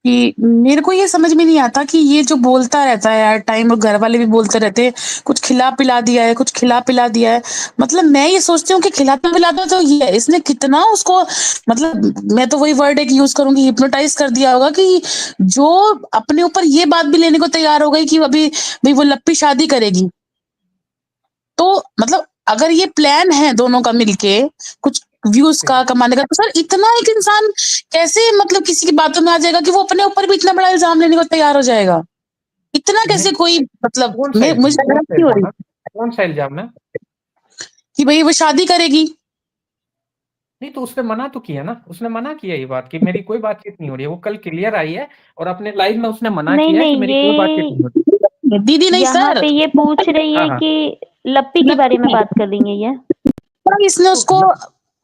कि मेरे को ये समझ में नहीं आता कि ये जो बोलता रहता है यार टाइम, और घर वाले भी बोलते रहते हैं कुछ खिला पिला दिया है, कुछ खिला पिला दिया है। मतलब मैं ये सोचती हूँ कि खिलाता पिलाता तो ये है, इसने कितना उसको, मतलब मैं तो वही वर्ड एक यूज करूंगी, हिप्नोटाइज कर दिया होगा कि जो अपने ऊपर ये बात भी लेने को तैयार हो गई कि अभी भाई वो लप्पी शादी करेगी। तो मतलब अगर ये प्लान है दोनों का मिलके कुछ व्यूज का कमाने का, तो सर इतना एक इंसान कैसे मतलब किसी की बातों में आ जाएगा कि वो अपने ऊपर भी इतना बड़ा इल्जाम लेने को तैयार हो जाएगा? इतना कैसे कोई, मतलब कौन सा इल्जाम, मुझे कौन हैरानी सा हो इल्जाम रही है? कौन सा इल्जाम है? कि भाई वो शादी करेगी। नहीं तो उसने मना तो किया ना, उसने मना किया ये बात कि मेरी कोई बातचीत नहीं हो रही है। वो कल क्लियर आई है और अपने लाइव में उसने मना नहीं किया है कि नहीं, मेरी कोई बातचीत नहीं हो रही। दीदी नहीं यहाँ सर, पे ये पूछ रही हाँ है हाँ। कि लप्पी के बारे में बात कर रही है ये। इसने तो उसको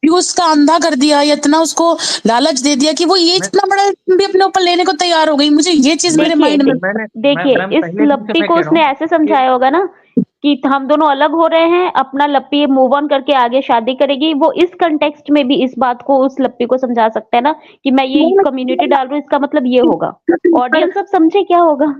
व्यूज का अंधा कर दिया, या इतना उसको लालच दे दिया कि वो ये मैं इतना बड़ा भी अपने ऊपर लेने को तैयार हो गई। मुझे ये चीज मेरे देखिए माइंड में मैंने देखिए मैम इस पहले दिन से लप्पी मैं को कह रहा उसने हूँ ऐसे कि समझाया होगा ना कि हम दोनों अलग हो रहे हैं, अपना लप्पी मूव ऑन करके आगे शादी करेगी। वो इस कंटेक्स्ट में भी इस बात को उस लप्पी को समझा सकता है ना कि मैं ये कम्युनिटी डाल रहा हूँ, इसका मतलब ये होगा। ऑडियंस अब समझे क्या होगा।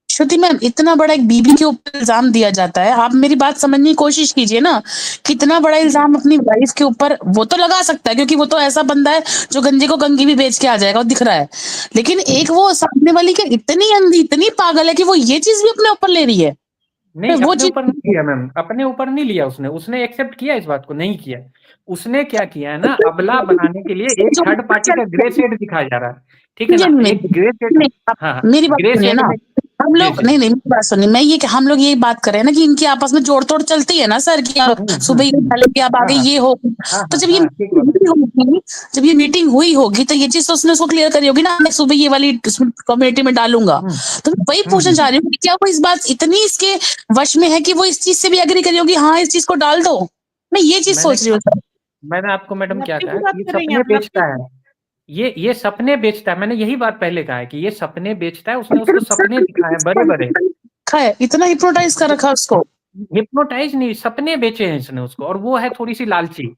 श्रुति मैम, इतना बड़ा एक बीबी के ऊपर इल्जाम दिया जाता है, आप मेरी बात समझने की कोशिश कीजिए ना। कितना बड़ा इल्जाम अपनी वाइफ के ऊपर वो तो लगा सकता है, क्योंकि वो तो ऐसा बंदा है जो गंजे को कंघी भी बेच के आ जाएगा, वो दिख रहा है। लेकिन एक वो सामने वाली क्या इतनी अंधी, इतनी पागल है कि वो ये चीज भी अपने ऊपर ले रही है। नहीं, वो अपने चीज ऊपर नहीं लिया मैम, अपने ऊपर नहीं लिया उसने एक्सेप्ट किया इस बात को, नहीं किया। उसने क्या किया है ना, अबला बनाने के लिए एक जो थर्ड पार्टी का ग्रे शेड दिखाया जा रहा है, ठीक है ना, नहीं, एक ग्रे शेड। नहीं, हाँ हाँ, मेरी बात ग्रे सुनिए शेड ना। में। हम जी लोग जी। नहीं, मेरी बात सुनिए, हम लोग यही बात कर रहे हैं ना कि इनकी आपस में जोड़ तोड़ चलती है ना सर, कि सुबह ये डालेंगे, अब आगे हाँ ये हो। हाँ तो हाँ जब ये हाँ, ठीक बात है। होगी, जब ये मीटिंग हुई होगी, तो ये चीज तो उसने उसको क्लियर करी होगी ना, मैं सुबह ये वाली कम्युनिटी में डालूंगा। तो मैं वही पूछना चाह रही हूँ कि क्या वो इस बात इतनी इसके वश में है कि वो इस चीज से भी एग्री करी होगी, हाँ इस चीज को डाल दो। मैं ये चीज मैंने सोच रही हूँ सर। मैंने आपको मैडम क्या लप्पी कहा की बात कि ये कर रही हैं सपने आप, लप्पी बेचता है, की? ये सपने बेचता है, मैंने यही बात पहले कहा है कि ये सपने बेचता है, उसने उसको सपने दिखाए हैं बड़े बड़े। इतना हिप्नोटाइज कर रखा उसको। हिप्नोटाइज नहीं, सपने बेचे हैं इसने उसको, और वो है थोड़ी सी लालची।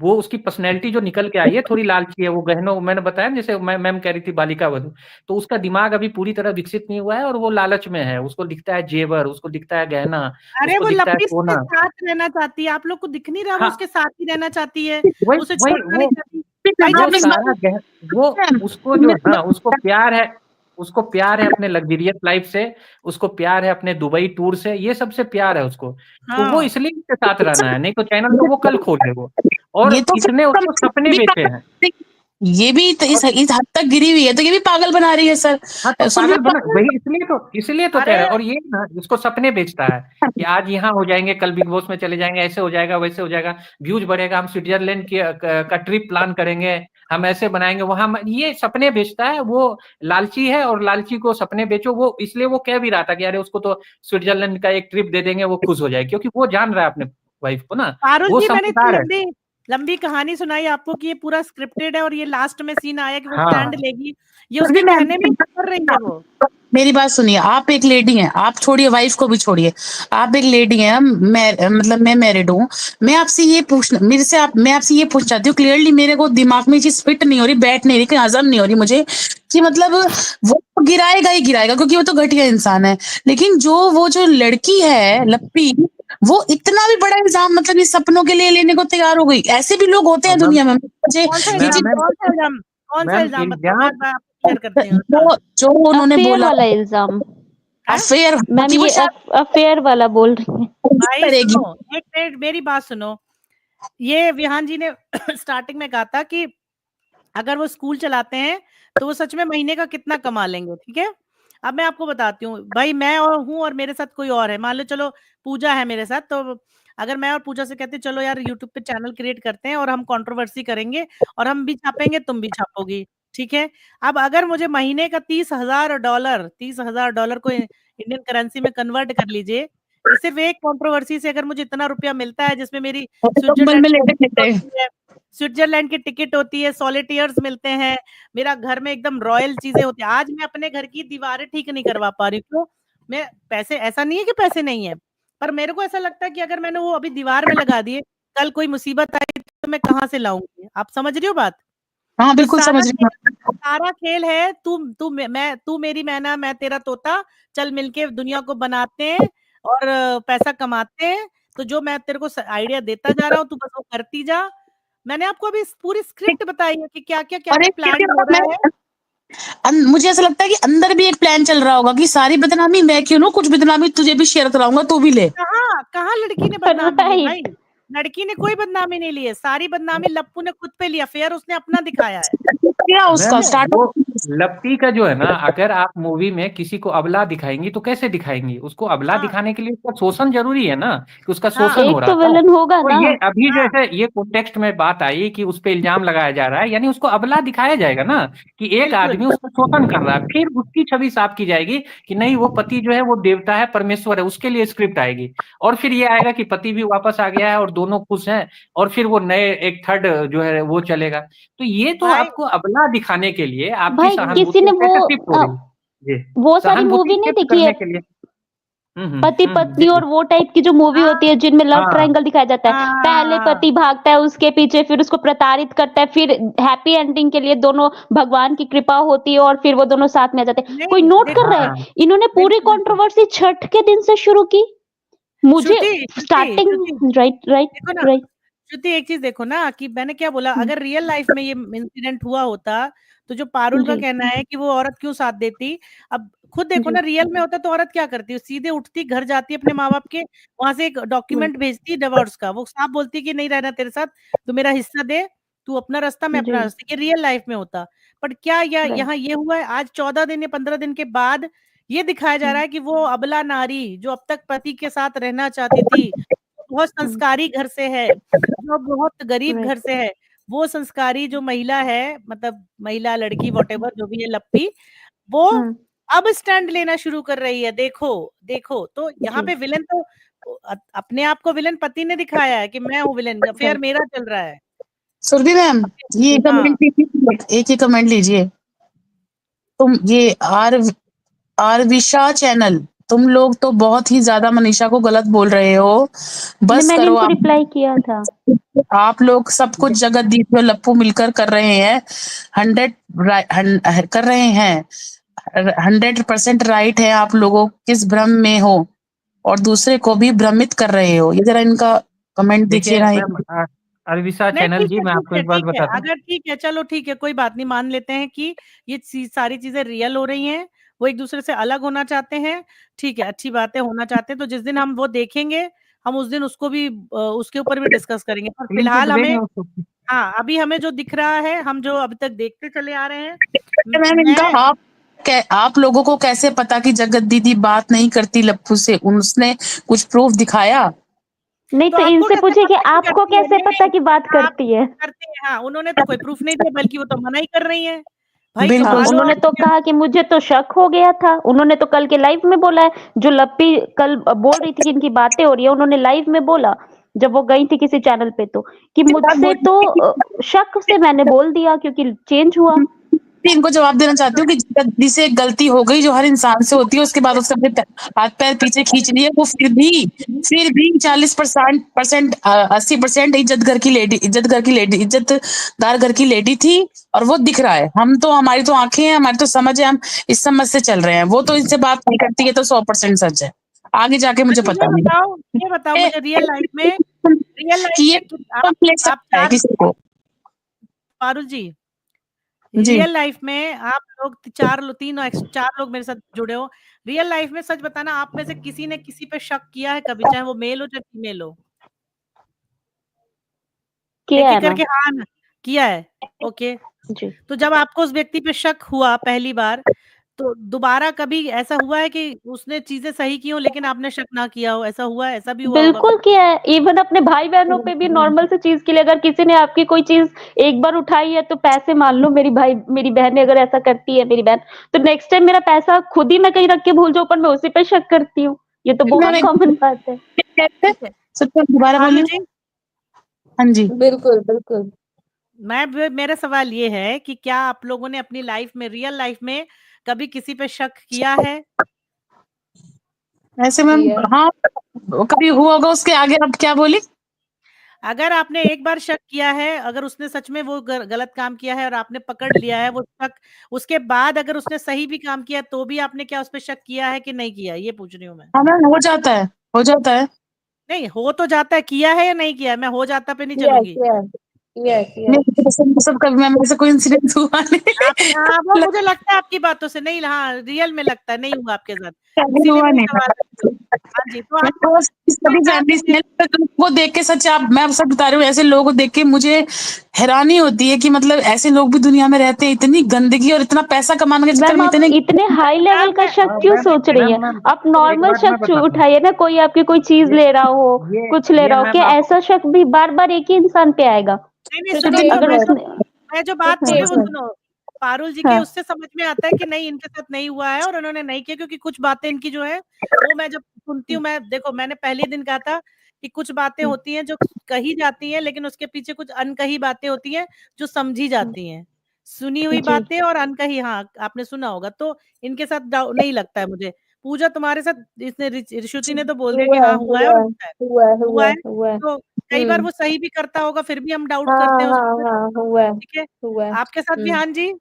वो उसकी पर्सनैलिटी जो निकल के आई है थोड़ी लालची है, वो गहनों, मैंने बताया ना, जैसे मैम कह रही थी बालिका वधू, तो उसका दिमाग अभी पूरी तरह विकसित नहीं हुआ है, और वो लालच में है, उसको दिखता है जेवर, उसको दिखता है गहना, अरे उसको वो दिखता है लप्पी उसके सोना। साथ रहना चाहती है, आप लोग को दिख नहीं रहा? वो हाँ, उसके साथ ही रहना चाहती है, वही उसे वही छोड़ना नहीं चाहती। भाई वो जब एक सारा वो उसको जो है ना, उसको प्यार है अपने लग्जरियस लाइफ से, उसको प्यार है अपने दुबई टूर से, ये सबसे प्यार है उसको। तो वो हाँ, इसलिए उसके साथ रहना है, नहीं तो चैनल तो वो कल खोले वो। और ये तो इसने उसको सपने बेचे हैं। ये भी तो और इस हद तक गिरी हुई है, तो ये भी पागल बना रही है सर। हाँ, तो सुन पागल बना, वही इसलिए तो कह अरे रहा है। और ये ना इसको सपने बेचता है कि आज यहाँ हो जाएंगे, कल बिग बॉस में चले जाएंगे, ऐसे हो जाएगा, वैसे हो जाएगा, व्यूज बढ़ेगा, हम स्विट्जरलैंड की का ट्रिप प्लान करेंगे, हम ऐसे बनाएंगे वहां, ये सपने बेचता है। वो लालची है, और लालची को सपने बेचो, वो इसलिए वो कह भी रहा था कि अरे उसको तो स्विट्जरलैंड का एक ट्रिप दे देंगे, वो खुश हो जाएगी, क्योंकि वो जान रहा है अपने वाइफ को ना, पारुल वो जी, मैंने इतनी समझदार है। लंबी लंबी कहानी सुनाई आपको कि ये पूरा स्क्रिप्टेड है, और ये लास्ट में सीन आया कि वो स्टैंड हाँ लेगी, ये उसके कहने में ही कर रही है वो। मेरी बात सुनिए, आप एक लेडी हैं, आप छोड़िए वाइफ को भी छोड़िए, आप एक लेडी हैं, मैं मैरिड हूँ। मैं आपसे ये पूछना चाहती हूँ क्लियरली, मेरे को दिमाग में ये चीज फिट नहीं हो रही, बैठ नहीं रही, कहीं हजम नहीं हो रही मुझे, कि मतलब वो गिराएगा ही गिराएगा, क्योंकि वो तो घटिया इंसान है। लेकिन वो जो लड़की है लप्पी, वो इतना भी बड़ा इल्जाम मतलब इस सपनों के लिए लेने को तैयार हो गई। ऐसे भी लोग होते तो हैं मैम दुनिया में, मुझे कौन सा ये मैम इल्जाम, मैम कौन सा इल्जाम, कौन सा मैम इल्जाम बताओ, इल्जाम, मैं आपको क्लियर करती हूँ। जो उन्होंने अफेयर बोला वाला इल्जाम। है अफेयर, मैम कि वो ये शायद अफेयर वाला बोल रही हैं। भाई करेगी। सुनो, एक मिनट मेरी बात सुनो। ये विहान जी ने स्टार्टिंग में कहा था कि अगर वो स्कूल चलाते हैं तो वो सच में महीने का कितना कमा लेंगे, ठीक है? अब मैं आपको बताती हूँ भाई, मैं और हूँ और मेरे साथ कोई और है, मान लो चलो पूजा है मेरे साथ, तो अगर मैं और पूजा से कहते चलो यार यूट्यूब पे चैनल क्रिएट करते हैं और हम कंट्रोवर्सी करेंगे, और हम भी छापेंगे तुम भी छापोगी, ठीक है? अब अगर मुझे महीने का $30,000 को इंडियन करेंसी में कन्वर्ट कर लीजिए, सिर्फ एक कंट्रोवर्सी से अगर मुझे इतना रुपया मिलता है, जिसमें मेरी कंबल में लेटे लेटे स्विट्जरलैंड की टिकट होती है, सॉलिटेयर्स मिलते हैं, मेरा घर में एकदम रॉयल चीजें होती है। आज मैं अपने घर की दीवारें ठीक नहीं करवा पा रही हूँ, क्यों? मैं पैसे, ऐसा नहीं है कि पैसे नहीं है, पर मेरे को ऐसा लगता है कि अगर मैंने वो अभी दीवार में लगा दिए, कल कोई मुसीबत आई तो मैं कहाँ से लाऊंगी? आप समझ रही हो बात? हाँ तो बिल्कुल समझ रही हूँ। सारा खेल है, तू मेरी मैना, मैं तेरा तोता, चल मिलके दुनिया को बनाते हैं और पैसा कमाते हैं। तो जो मैं तेरे को आइडिया देता जा रहा हूँ, तू बस वो करती जा। मैंने आपको अभी पूरी स्क्रिप्ट बताई है कि और क्या-क्या एक प्लान हो रहा है। मुझे ऐसा लगता है कि अंदर भी एक प्लान चल रहा होगा कि सारी बदनामी मैं क्यों लूं, कुछ बदनामी तुझे भी शेयर कराऊंगा, तू भी ले। कहाँ कहाँ लड़की ने बदनामी ली भाई? राइट। लड़की ने कोई बदनामी नहीं ली है, सारी बदनामी लप्पू ने खुद पे लिया, फेयर उसने अपना दिखाया है। क्या उसका मैम स्टार्ट। वो लप्पी का जो है ना, अगर आप मूवी में किसी को अबला दिखाएंगी तो कैसे दिखाएंगी? उसको अबला हाँ, दिखाने के लिए उसका शोषण जरूरी है ना, कि उसका हाँ, शोषण हो एक रहा तो था। विलन होगा तो ना। ये अभी हाँ, जैसे ये कॉन्टेक्स्ट में बात आई कि उस पे इल्जाम लगाया जा रहा है, यानी उसको अबला दिखाया जाएगा ना, कि एक बिल्कुल। आदमी उसका शोषण कर रहा है, फिर उसकी छवि साफ की जाएगी कि नहीं, वो पति जो है वो देवता है, परमेश्वर है, उसके लिए स्क्रिप्ट आएगी। और फिर ये आएगा कि पति भी वापस आ गया है और दोनों खुश हैं, और फिर वो नए एक थर्ड जो है वो चलेगा। तो ये तो भाई आपको अबला दिखाने के लिए आपकी भाई किसी सहानुभूति ने कैसे शिफ्ट हो रही है? जी, वो सारी सहानुभूति मूवी नहीं शिफ्ट देखी है, करने के लिए। पति पत्नी जी जी। और वो टाइप की जो मूवी हाँ, होती है जिनमें लव हाँ ट्रायंगल दिखाया जाता है, पहले हाँ, पति भागता है उसके पीछे, फिर उसको प्रताड़ित करता है, फिर हैप्पी एंडिंग के लिए दोनों भगवान की कृपा होती है और फिर वो दोनों साथ में आ जाते हैं। कोई नहीं नोट कर देखो, रहा है? हाँ इन्होंने पूरी बिल्कुल, बिल्कुल। कंट्रोवर्सी छठ के दिन से शुरू की। मुझे श्रुति, स्टार्टिंग राइट राइट देखो ना, राइट श्रुति एक चीज देखो ना, कि मैंने क्या बोला, अगर रियल लाइफ में ये इंसिडेंट हुआ होता, तो जो पारुल का जी कहना है कि वो औरत क्यों साथ देती, अब खुद देखो जी। ना, रियल में होता तो औरत क्या करती है, सीधे उठती, घर जाती अपने माँ बाप के, वहां से एक डॉक्यूमेंट भेजती डिवोर्स का, वो साफ बोलती कि नहीं रहना तेरे साथ, तू मेरा हिस्सा दे, तू अपना रास्ता, मैं अपना जी। रास्ता। ये रियल लाइफ में होता। बट क्या राइट। यहाँ ये हुआ है? आज 14 दिन या 15 दिन के बाद ये दिखाया जा रहा है कि वो अबला नारी जो अब तक पति के साथ रहना चाहती थी, बहुत संस्कारी घर से है, जो बहुत गरीब घर राइट। से है, वो संस्कारी जो महिला है, मतलब महिला, लड़की, वॉटेवर जो भी है, लप्पी, वो अब स्टैंड लेना शुरू कर रही है। देखो देखो, तो यहाँ जी। पे विलेन तो अपने आप को विलेन पति ने दिखाया है कि मैं हूँ विलेन, अफेयर राइट। मेरा चल रहा है। सुरभि मैम, ये हाँ कमेंट लीजिए, एक ही कमेंट लीजिए। तुम ये आरविशा चैनल, तुम लोग तो बहुत ही ज्यादा मनीषा को गलत बोल रहे हो। बस मैंने करो इनको आप। रिप्लाई किया था। आप लोग सब कुछ जगतदीप और लप्पू मिलकर कर रहे हैं। 100 कर रहे हैं। 100% राइट है। आप लोगों किस भ्रम में हो और दूसरे को भी भ्रमित कर रहे हो। ये जरा इनका कमेंट देखिए देखिए ना। मैम, अरविशा नहीं, चैनल जी, मैं आपको एक बात ठीक है, बताता हूँ। अगर ठीक है, चलो ठीक है, कोई बात नहीं, मान लेते हैं कि ये सारी चीजें रियल हो रही हैं, वो एक दूसरे से अलग होना चाहते हैं, ठीक है, अच्छी बात है, होना चाहते हैं, तो जिस दिन हम वो देखेंगे, हम उस दिन उसको भी उसके ऊपर भी डिस्कस करेंगे। पर फिल्म से फिलहाल तो हमें, देंगे उसको। हाँ, अभी हमें जो दिख रहा है, हम जो अभी तक देखते चले आ रहे हैं, मैम इनका मैं आप लोगों को कैसे पता कि जगत दीदी बात नहीं करती लप्पू से? उसने कुछ प्रूफ दिखाया? नहीं तो तो आपको इनसे कैसे पूछे कि पता कि आपको करती है? कैसे पता नहीं, कि बात आप करती है? करते हैं, हाँ, उन्होंने तो कोई प्रूफ नहीं दिया, बल्कि वो तो मना ही कर रही हैं। भाई तो हाँ, बिल्कुल मानो उन्होंने आप तो कहा कि मुझे तो शक हो गया था। उन्होंने तो कल के लाइव में बोला है, जो लप्पी कल बोल रही थी कि इनकी बातें हो रही है, उन्होंने लाइव में बोला जब वो गई थी किसी चैनल पे, तो कि मुझसे तो शक से मैंने बोल दिया क्योंकि चेंज हुआ। इनको जवाब देना चाहती हूँ कि जगत दीदी से एक गलती हो गई जो हर इंसान से होती है। उसके बाद उसने अपने हाथ पैर पीछे खींच लिए। वो फिर भी 40% 80% इज्जतदार घर की लेडी थी। और वो दिख रहा है। हम तो, हमारी तो आंखें हैं, हमारी तो समझ है, हम इस समझ से चल रहे हैं। वो तो इनसे बात नहीं करती है, तो 100% सच है। आगे जाके मुझे अच्छा, पता नहीं ये बताओ मुझे, रियल लाइफ कि ये में ले आप सकता है किसी को। पारुल जी, जी रियल लाइफ में आप लोग चार लोग मेरे साथ जुड़े हो, रियल लाइफ में सच बताना, आप में से किसी ने किसी पे शक किया है कभी, चाहे वो मेल हो चाहे फीमेल हो? किया एक है एक ना? करके हाँ ना किया है। ओके, जी। तो जब आपको उस व्यक्ति पे शक हुआ पहली बार, तो दोबारा कभी ऐसा हुआ है कि उसने चीजें सही की हो लेकिन आपने शक ना किया हो? ऐसा हुआ है? ऐसा भी हुआ होगा बिल्कुल कभी? किया है। इवन अपने भाई-बहनों पे भी नॉर्मल सी चीज़ के लिए अगर किसी ने आपकी कोई चीज़ एक बार उठाई है, तो पैसे मान लो मेरी बहनें अगर ऐसा करती है मेरी बहन, तो नेक्स्ट टाइम मेरा पैसा खुद ही मैं कहीं रख के भूल जाऊँ पर मैं उसी पे शक करती हूँ। ये तो बहुत कॉमन बात है। ठीक है, सच में दोबारा पारुल बोलिए। जी, हाँ जी। बिल्कुल बिल्कुल। मेरा सवाल ये है कि क्या आप लोगों ने अपनी लाइफ में, रियल लाइफ में, कभी किसी पे शक किया है? ऐसे मैम, किया है। हाँ, कभी हुआ होगा। उसके आगे आप क्या बोली? अगर आपने एक बार शक किया है, अगर उसने सच में वो गलत काम किया है और आपने पकड़ लिया है वो शक, उसके बाद अगर उसने सही भी काम किया तो भी आपने क्या उस पे शक किया है कि नहीं किया? ये पूछ रही हूँ मैं। हाँ मैम, हो जाता है, हो जाता है। नहीं, हो तो जाता है, किया है या नहीं किया है? मैं हो जाता पे नहीं किया है, चलूंगी। किया है, किया है, किया है। नहीं, सब कभी मैम, ऐसा कोई इंसिडेंट हुआ आप, हाँ, वो नहीं। मुझे लगता है आपकी बातों से, नहीं, हाँ, रियल में लगता है नहीं हुआ आपके साथ, कभी इसीलिए हुआ मैं नहीं। सवाल। हाँ जी, तो मैं आप तो कोई सभी बात फैमिली नहीं है। वो देख के सच, आप, मैं सब बता रही हूँ, ऐसे लोगों को देख के मुझे हैरानी होती है कि मतलब ऐसे लोग भी दुनिया में रहते हैं। इतनी गंदगी और इतना पैसा कमाने के चक्कर मैम में आप इतने। इतने हाई लेवल का शक क्यों मैम सोच रही मैम हैं? मैम आप एक नॉर्मल बात मैं शक बताता हूँ। उठाइए ना, कोई आपकी कोई चीज़ ये ले रहा हो, ये कुछ ले ये रहा हो, मैम क्या आप ऐसा शक भी बार-बार एक ही इंसान पे आएगा? नहीं नहीं, सुनो तो, सिचुएशन है, मैं जो बात बोल रही हूँ वो सिचुएशन। सुनो। पारुल जी के हाँ। उससे समझ में आता है कि नहीं, इनके साथ नहीं हुआ है और उन्होंने नहीं किया, क्योंकि कुछ बातें इनकी जो है वो मैं जब सुनती हूँ, मैं देखो, मैंने पहले दिन कहा था कि कुछ बातें होती हैं जो कही जाती हैं, लेकिन उसके पीछे कुछ अनकही बातें होती हैं जो समझी जाती हैं, सुनी हुई जी। बातें और अनकही, हाँ, आपने सुना होगा। तो इनके साथ नहीं लगता है मुझे। पूजा तुम्हारे साथ, इसने ऋषुति ने तो बोल दिया कि हुआ है, हाँ हुआ है हुआ और है, होता है, हुआ है, हुआ हुआ है, है। हुआ है। तो कई बार वो सही भी करता होगा, फिर भी हम डाउट हाँ करते हैं उस हाँ पे। हाँ, हुआ है, ठीक है, हुआ है। आपके साथ भी? हाँ जी।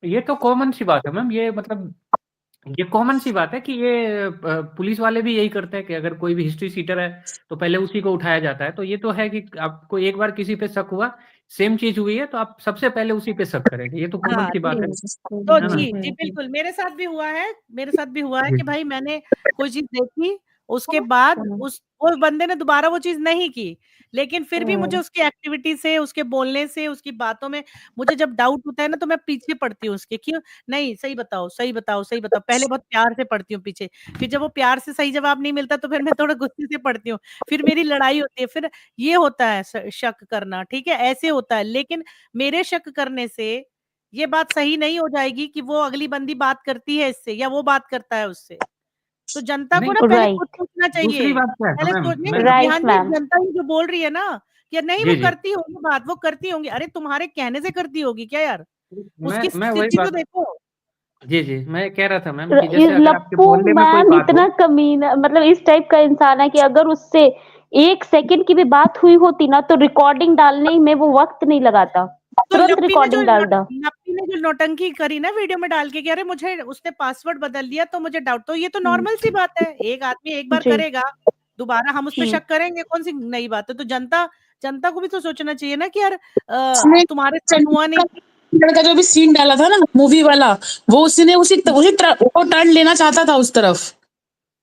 ये तो कॉमन सी बात है मैम। ये मतलब ये कॉमन सी बात है कि ये पुलिस वाले भी यही करते हैं कि अगर कोई भी हिस्ट्री सीटर है तो पहले उसी को उठाया जाता है। तो ये तो है कि आपको एक बार किसी पे शक हुआ, सेम चीज हुई है तो आप सबसे पहले उसी पे शक करेंगे, ये तो कॉमन हाँ सी बात है तो ना? जी बिल्कुल मेरे साथ भी हुआ है, मेरे साथ भी हुआ है जी। कि भाई मैंने कोई चीज देखी, उसके बाद उस बंदे ने दोबारा वो चीज नहीं की, लेकिन फिर भी मुझे उसकी एक्टिविटी से, उसके बोलने से, उसकी बातों में मुझे जब डाउट होता है ना, तो मैं पीछे पड़ती हूँ उसके, क्यों नहीं, सही बताओ, सही बताओ, सही बताओ, पहले बहुत प्यार से पढ़ती हूँ पीछे, फिर जब वो प्यार से सही जवाब नहीं मिलता तो फिर मैं थोड़ा गुस्से से पढ़ती हूँ, फिर मेरी लड़ाई होती है, फिर ये होता है शक करना, ठीक है, ऐसे होता है, लेकिन मेरे शक करने से ये बात सही नहीं हो जाएगी कि वो अगली बंदी बात करती है इससे या वो बात करता है उससे। तो जनता को नहीं, ना पहले खुद राइट, सोचना दूसरी चाहिए, बात क्या है पहले मैम, सोचने मैं राइट बिहान जी मैम। जनता ही जो बोल रही है ना कि नहीं वो जी, जी। करती होगी बात, वो करती होंगी, अरे तुम्हारे कहने से करती होगी क्या यार, उसकी मैं वही स्थिति तो बात, देखो। जी, जी, मैं कह रहा था मैम कि जैसे अगर आपके लप्पू मोहल्ले में कोई मैम बात हो, इतना कमीना, मतलब इस टाइप का इंसान है कि अगर उससे 1 सेकंड की भी बात हुई होती ना, तो रिकॉर्डिंग डालने में वो वक्त नहीं लगाता, तो तुरंत रिकॉर्डिंग डालता। लप्पी ने जो नौटंकी करी ना वीडियो में डाल के कि अरे मुझे उसने पासवर्ड बदल दिया तो मुझे डाउट, तो ये तो नॉर्मल सी बात है, एक आदमी एक बार जी करेगा, दोबारा हम उस पे जी शक करेंगे, कौन सी नई बात है, तो जनता जनता को भी तो सोचना चाहिए ना कि यार उसने तुम्हारे साथ हुआ नहीं। चंडीगढ़ का जो भी सीन डाला था ना मूवी वाला, वो उसने वो टर्न लेना चाहता था उस तरफ,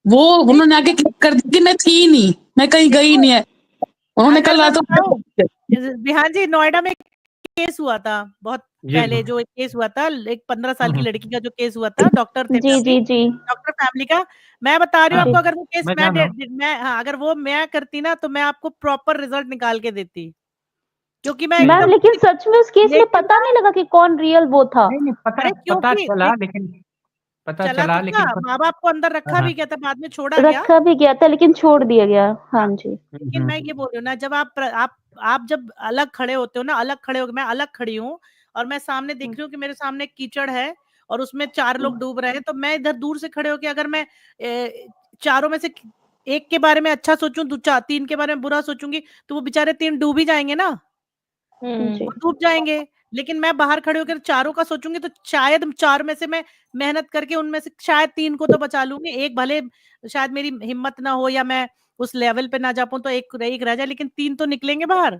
वो नहीं उन्होंने आके क्लिक कर दी कि मैं थी ही नहीं, मैं कहीं गई देखो, नहीं है, उन्होंने अगर कल मैं रात बताऊं, को बिहान जी नोएडा में केस हुआ था बहुत जी, पहले, जो एक केस हुआ था, एक 15 साल की हम्म, लड़की का जो केस हुआ था, डॉक्टर थे जी जी जी डॉक्टर फैमिली का, मैं बता रही हूँ हाँ, आपको, जी अगर वो केस मैं जान रहा हूँ। मैं हाँ, अगर वो मैं करती ना तो मैं आपको प्रॉपर रिजल्ट निकाल के देती, क्योंकि मैं जी, मैम, एकदम, लेकिन सच में उस केस में लेकिन पता ना, नहीं लगा कि कौन रियल वो था। नहीं, नहीं, पता अरे पता क्योंकि चला, लेकिन पता चला चला तो क्या, लेकिन माँ बाप को अंदर हाँ, रखा हाँ, भी गया था, बाद में छोड़ा गया, रखा भी गया था लेकिन छोड़ दिया गया। हाँ हाँ, जी। लेकिन मैं ये बोल रही हूँ ना, जब आप जब अलग खड़े होते हो ना, अलग खड़े हो, मैं अलग खड़ी हूँ और मैं सामने देख रही हूँ कि मेरे सामने कीचड़ है और उसमें 4 लोग डूब रहे हैं, तो मैं इधर दूर से खड़े होके अगर मैं चारों में से एक के बारे में अच्छा सोचूं, 3 के बारे में बुरा सोचूंगी, तो वो बेचारे 3 डूब ही जाएंगे ना, जी वो डूब जाएंगे, लेकिन मैं बाहर खड़े होकर चारों का सोचूंगी तो शायद 4 में से मैं मेहनत करके उनमें से शायद 3 को तो बचा लूंगी, एक भले शायद मेरी हिम्मत ना हो या मैं उस लेवल पे ना जा पाऊं, तो एक रह जाए, लेकिन 3 तो निकलेंगे बाहर।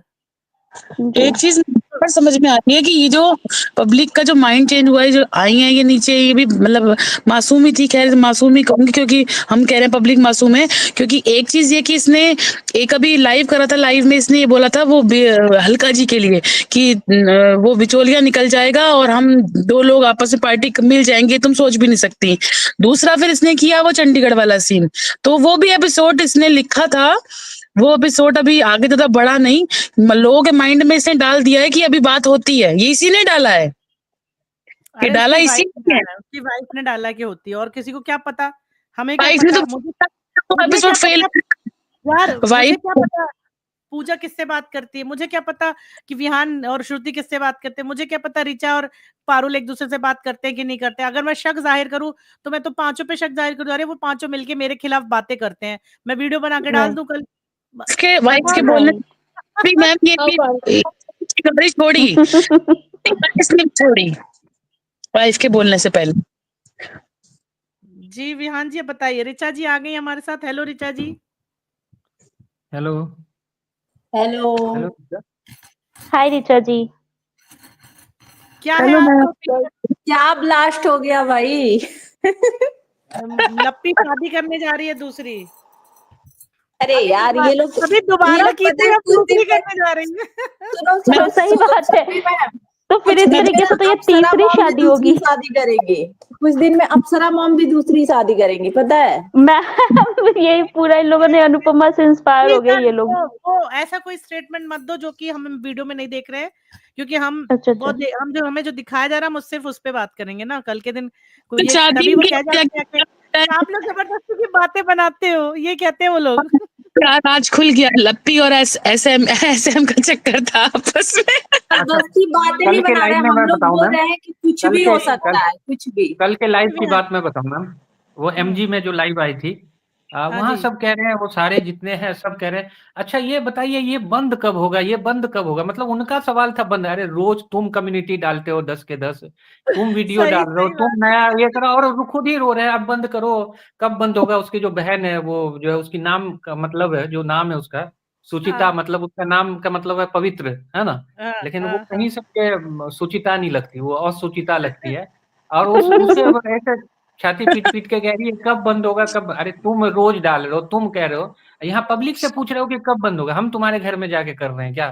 जी एक चीज पर समझ में आ रही है कि ये जो पब्लिक का जो माइंड चेंज हुआ है, जो आई है ये नीचे, ये भी मतलब मासूम ही थी, खैर मासूम ही कहूंगी क्योंकि हम कह रहे हैं पब्लिक मासूम है, क्योंकि एक चीज ये कि इसने एक अभी लाइव करा था, लाइव में इसने ये बोला था वो हल्का जी के लिए कि वो बिचौलिया निकल जाएगा और हम 2 लोग आपस में पार्टी मिल जाएंगे, तुम सोच भी नहीं सकती। दूसरा फिर इसने किया वो चंडीगढ़ वाला सीन, तो वो भी एपिसोड इसने लिखा था, वो एपिसोड अभी आगे ज्यादा बड़ा नहीं, लोगों के माइंड में इसने डाल दिया है कि अभी बात होती है, ये इसी ने डाला है, ये अरे डाला उसकी इसी वाइफ ने ने है। डाला है, उसकी वाइफ ने डाला कि होती है, और किसी को क्या पता, हमें क्या वाइफ ने पता, मुझे तो मुझे एपिसोड क्या फेल, पता यार, मुझे क्या वाइफ पता पूजा किससे बात करती है, मुझे क्या पता कि विहान और श्रुति किससे बात करते हैं, मुझे क्या पता ऋचा और पारुल एक दूसरे से बात करते हैं कि नहीं करते, अगर मैं शक जाहिर करूं तो मैं तो पांचों पे शक जाहिर करूं, अरे वो पांचों मिलके मेरे खिलाफ बातें करते हैं, मैं वीडियो बना के डाल नहीं दूं कल, के वाइफ के बताओ बोलने नहीं भी मैम ये भी कवरेज छोड़ी, इसने छोड़ी वाइफ के बोलने से पहले। जी विहान जी, अब बताइए, ऋचा जी आ गई हमारे साथ, hello Richa ji. Hello hello. Hello. Hi Richa ji. क्या है हेलो मैम। आपका opinion? क्या ब्लास्ट हो गया भाई। लप्पी शादी करने जा रही है दूसरी, अरे यार ये लोग अभी ये दोबारा लोग की पता थी, है अब कुछ दिन दूसरी में, करने जा रही है। सुनो मैं सुनो सही सुनो बात है। सुनो मैम, तो फिर कुछ इस दिन तरीके से में तो ये अप्सरा तीसरी मॉम भी शादी दूसरी होगी। शादी करेंगे, कुछ दिन में अप्सरा मॉम भी दूसरी शादी करेंगी, पता है। मैम यही पूरा इन लोगों ने अनुपमा से इंस्पायर हो गए सर ये लोग। वो ऐसा कोई स्टेटमेंट मत दो जो कि हम वीडियो में नहीं देख रहे हैं, क्योंकि अच्छा अच्छा। हम जो हमें जो दिखाया जा रहा है, हम सिर्फ उस पे बात करेंगे ना कल के दिन, कोई ये शादी तभी वो की कह जाते हैं कि आप लोग जबरदस्ती की बातें बनाते हो, ये कहते हैं वो लोग। आज खुल गया, लप्पी और एस एम का चक्कर था आपस में। अच्छा, जबरदस्ती बातें कल नहीं के बना लाइव रहे, में हम मैं लोग बताऊं बोल मैम, रहे हैं कि कुछ कल भी के हो कल सकता है, कुछ भी। कल के लाइव की हाँ, बात मैं बताऊं मैम, वो हम्म, एमजी में जो लाइव आई थी, हाँ वहां जी, सब कह रहे हैं, वो सारे जितने हैं सब कह रहे हैं, अच्छा ये बताइए ये बंद कब होगा, ये बंद कब होगा, मतलब उनका सवाल था बंद, अरे रोज तुम कम्युनिटी डालते हो 10 के 10, तुम वीडियो सही डाल रहे हो, सही तुम बात नया ये करो, और वो खुद ही रो रहे हैं अब बंद करो, कब बंद होगा, उसकी जो बहन है वो जो है उसकी नाम का मतलब है जो नाम है उसका सुचिता हाँ, मतलब उसका नाम का मतलब है पवित्र, है ना? हाँ, लेकिन वो हाँ, कहीं हाँ। से सुचिता नहीं लगती, वो असुचिता लगती है। और उसे अब ऐसे छाती पीट-पीट के कह रही है कब बंद होगा कब? अरे तुम रोज़ डाल रहे हो, तुम कह रहे हो, यहाँ पब्लिक से पूछ रहे हो कि कब बंद होगा? हम तुम्हारे घर में जाके कर रहे हैं क्या?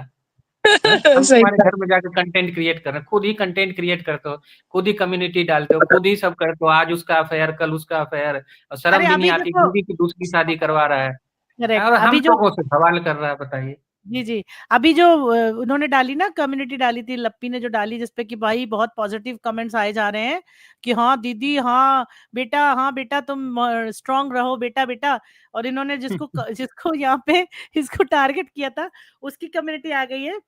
हैं? हम सही तुम्हारे बात। घर में जाके कंटेंट क्रिएट कर रहे हैं, खुद ही कंटेंट क्रिएट करते हो, खुद ही कम्युनिटी डालते हो, खुद ही सब करते हो, आज उसका अफेयर, कल उसका अफेयर, और अरे शर्म भी नहीं अभी आती, देखो, दीदी की दूसरी शादी करवा रहा है। करेक्ट, और हम अभी जो लोगों से सवाल कर रहा है, बताइए। जी, जी। अभी जो उन्होंने डाली ना, कम्युनिटी डाली थी, लप्पी ने जो डाली, जिसपे कि भाई बहुत पॉजिटिव कमेंट्स आए जा रहे हैं कि हाँ दीदी, हाँ बेटा तुम स्ट्रांग रहो बेटा बेटा। और इन्होंने जिसको यहाँ पे इसको टारगेट किया था, उसकी कम्युनिटी आ गई है।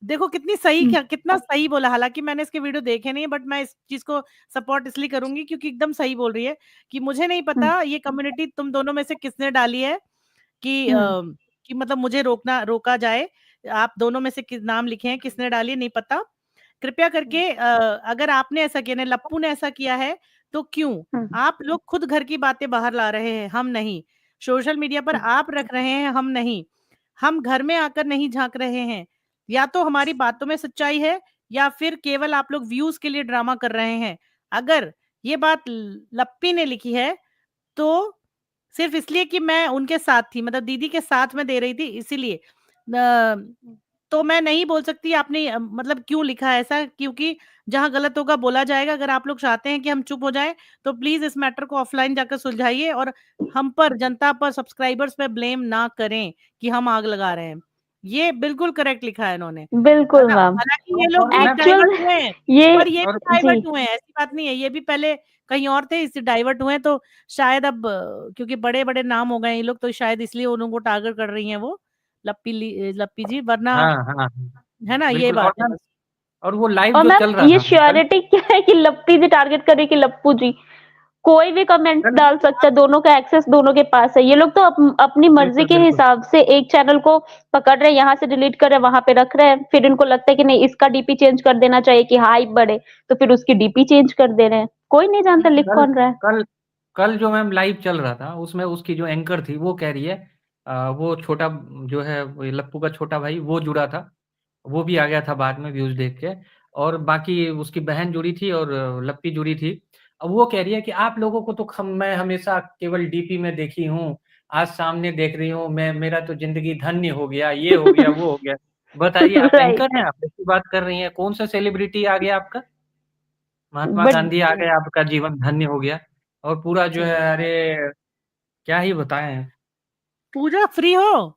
देखो कितनी सही, कितना सही बोला। हालांकि मैंने इसके वीडियो देखे नहीं है, बट मैं इस चीज को सपोर्ट इसलिए करूंगी क्योंकि एकदम सही बोल रही है कि मुझे नहीं पता ये कम्युनिटी तुम दोनों में से किसने डाली है कि मतलब मुझे रोका जाए। आप दोनों में से नाम लिखे हैं, किसने डाली नहीं पता। कृपया करके अगर आपने ऐसा किया, लप्पू ने ऐसा किया है, तो क्यों आप लोग खुद घर की बातें बाहर ला रहे हैं, हम नहीं। सोशल मीडिया पर आप रख रहे हैं, हम नहीं। हम घर में आकर नहीं झांक रहे हैं। या तो हमारी बातों में सच्चाई है, या फिर केवल आप लोग व्यूज के लिए ड्रामा कर रहे हैं। अगर ये बात लप्पी ने लिखी है, तो सिर्फ इसलिए कि मैं उनके साथ थी, मतलब दीदी के साथ में दे रही थी, इसीलिए तो मैं नहीं बोल सकती आपने मतलब क्यों लिखा है ऐसा, क्योंकि जहां गलत होगा बोला जाएगा। अगर आप लोग चाहते हैं कि हम चुप हो जाएं, तो प्लीज इस मैटर को ऑफलाइन जाकर सुलझाइए, और हम पर, जनता पर, सब्सक्राइबर्स पे ब्लेम ना करें कि हम आग लगा रहे हैं। ये बिल्कुल करेक्ट लिखा है इन्होंने, है बिल्कुल ना? मैम। हालांकि ये लोग भी मैं एक्चुअल डाइवर्ट में हुए हैं, ये पर ये भी और जी, डाइवर्ट हुए हैं, ऐसी बात नहीं है। ये भी पहले कहीं और थे, इससे डाइवर्ट हुए हैं, तो शायद अब क्योंकि बड़े बड़े नाम हो गए ये लोग, तो शायद इसलिए उनको टारगेट कर रही हैं वो लप्पी जी, वरना हाँ, हाँ, है ना, ये बिल्कुल। और बात है मैम, बस। और वो लाइव और जो मैम चल रहा ये था ना कल, श्योरिटी क्या है कि लप्पी जी टारगेट करे कि लप्पू जी? कोई भी कमेंट कल डाल सकता है, दोनों का एक्सेस दोनों के पास है। ये लोग तो अपनी मर्जी बिल्कुल, के बिल्कुल। हिसाब से एक चैनल को पकड़ रहे हैं, यहाँ से डिलीट कर रहे हैं, वहां पे रख रहे हैं। फिर इनको लगता है कि नहीं, इसका डीपी चेंज कर देना चाहिए कि हाइप बढ़े, तो फिर उसकी डीपी चेंज कर दे रहे हैं। कोई नहीं जानता लिख कल कौन रहा है। कल कल जो मैम लाइव चल रहा था, उसमें उसकी जो एंकर थी वो कह रही है वो छोटा जो है वो लप्पू का छोटा भाई वो जुड़ा था, वो भी आ गया था बाद में व्यूज देख के। और बाकी उसकी बहन जुड़ी थी और लप्पी जुड़ी थी। अब वो कह रही है कि आप लोगों को तो मैं हमेशा केवल डीपी में देखी हूँ, आज सामने देख रही हूँ, मैं मेरा तो जिंदगी धन्य हो गया, ये हो गया, वो हो गया। बताइए, आप राइट। एंकर हैं, आप ऐसी बात कर रही हैं? कौन सा सेलिब्रिटी आ गया आपका? महात्मा बट गांधी आ गए, आपका जीवन धन्य हो गया। और पूरा जो है, अरे क्या ही बताएं। पूजा फ्री हो?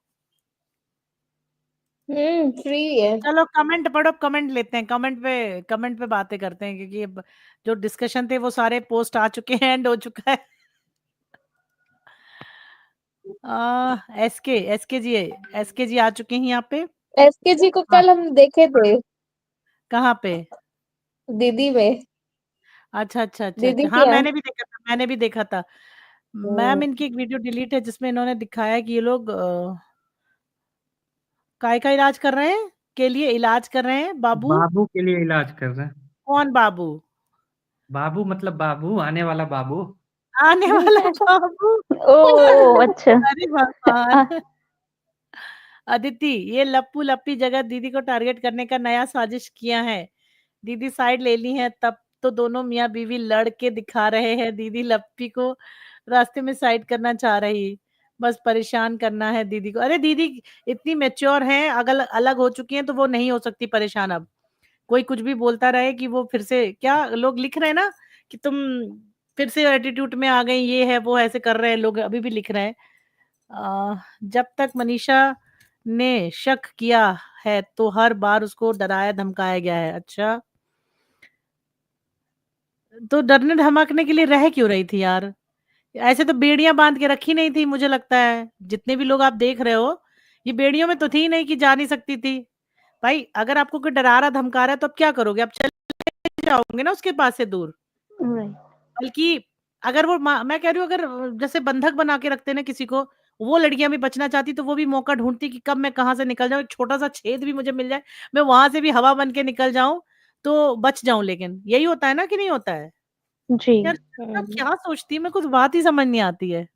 फ्री है। चलो कमेंट पढ़ो, कमेंट लेते हैं, कमेंट पे बातें करते हैं, क्योंकि अब जो डिस्कशन थे वो सारे पोस्ट आ चुके हैं, एंड हो चुका है। एसके जी आ चुके हैं यहाँ पे। एसके जी को हाँ, कल हम देखे थे कहाँ पे? दीदी में। अच्छा अच्छा अच्छा दीदी अच्छा, हाँ की यहाँ। मैंने भी देखा था। मैम, इनकी एक वीडियो डिलीट है जिसमें इन्होंने दिखाया कि ये लोग काय का इलाज कर रहे हैं, के लिए इलाज कर रहे हैं बाबू। बाबू के लिए इलाज कर रहे हैं। कौन बाबू? बाबू मतलब बाबू, आने वाला बाबू। आने वाला बाबू। ओ अच्छा। अरे भगवान। अदिति, ये लप्पू लप्पी जगह दीदी को टारगेट करने का नया साजिश किया है। दीदी साइड ले ली है, तब तो दोनों मियाँ बीवी लड़ के दिखा रहे हैं। दीदी लप्पी को रास्ते में साइड करना चाह रही, बस परेशान करना है दीदी को। अरे दीदी इतनी मेच्योर हैं, अगल अलग हो चुकी हैं, तो वो नहीं हो सकती परेशान अब। कोई कुछ भी बोलता रहे कि वो फिर से, क्या लोग लिख रहे हैं ना कि तुम फिर से एटीट्यूड में आ गई, ये है वो है, ऐसे कर रहे हैं लोग, अभी भी लिख रहे हैं। जब तक मनीषा ने शक किया है, तो हर बार उसको डराया धमकाया गया है। अच्छा, तो डरने धमकने के लिए रह क्यों रही थी यार? ऐसे तो बेड़ियां बांध के रखी नहीं थी, मुझे लगता है जितने भी लोग आप देख रहे हो, ये बेड़ियों में तो थी नहीं कि जा नहीं सकती थी। भाई अगर आपको कोई डरा रहा धमका रहा है, तो अब क्या करोगे? आप चले जाओगे ना उसके पास से दूर। राइट। बल्कि अगर वो मैं कह रही हूँ, अगर जैसे बंधक बना के रखते ना किसी को, वो लड़कियां भी बचना चाहती, तो वो भी मौका ढूंढती कि कब मैं कहाँ से निकल जाऊं, एक छोटा सा छेद भी मुझे मिल जाए, मैं वहां से भी हवा बन के निकल जाऊं, तो बच जाऊं। लेकिन यही होता है ना कि नहीं होता है? जी। यार जनता क्या सोचती है, मेरे को तो बात ही समझ नहीं आती है।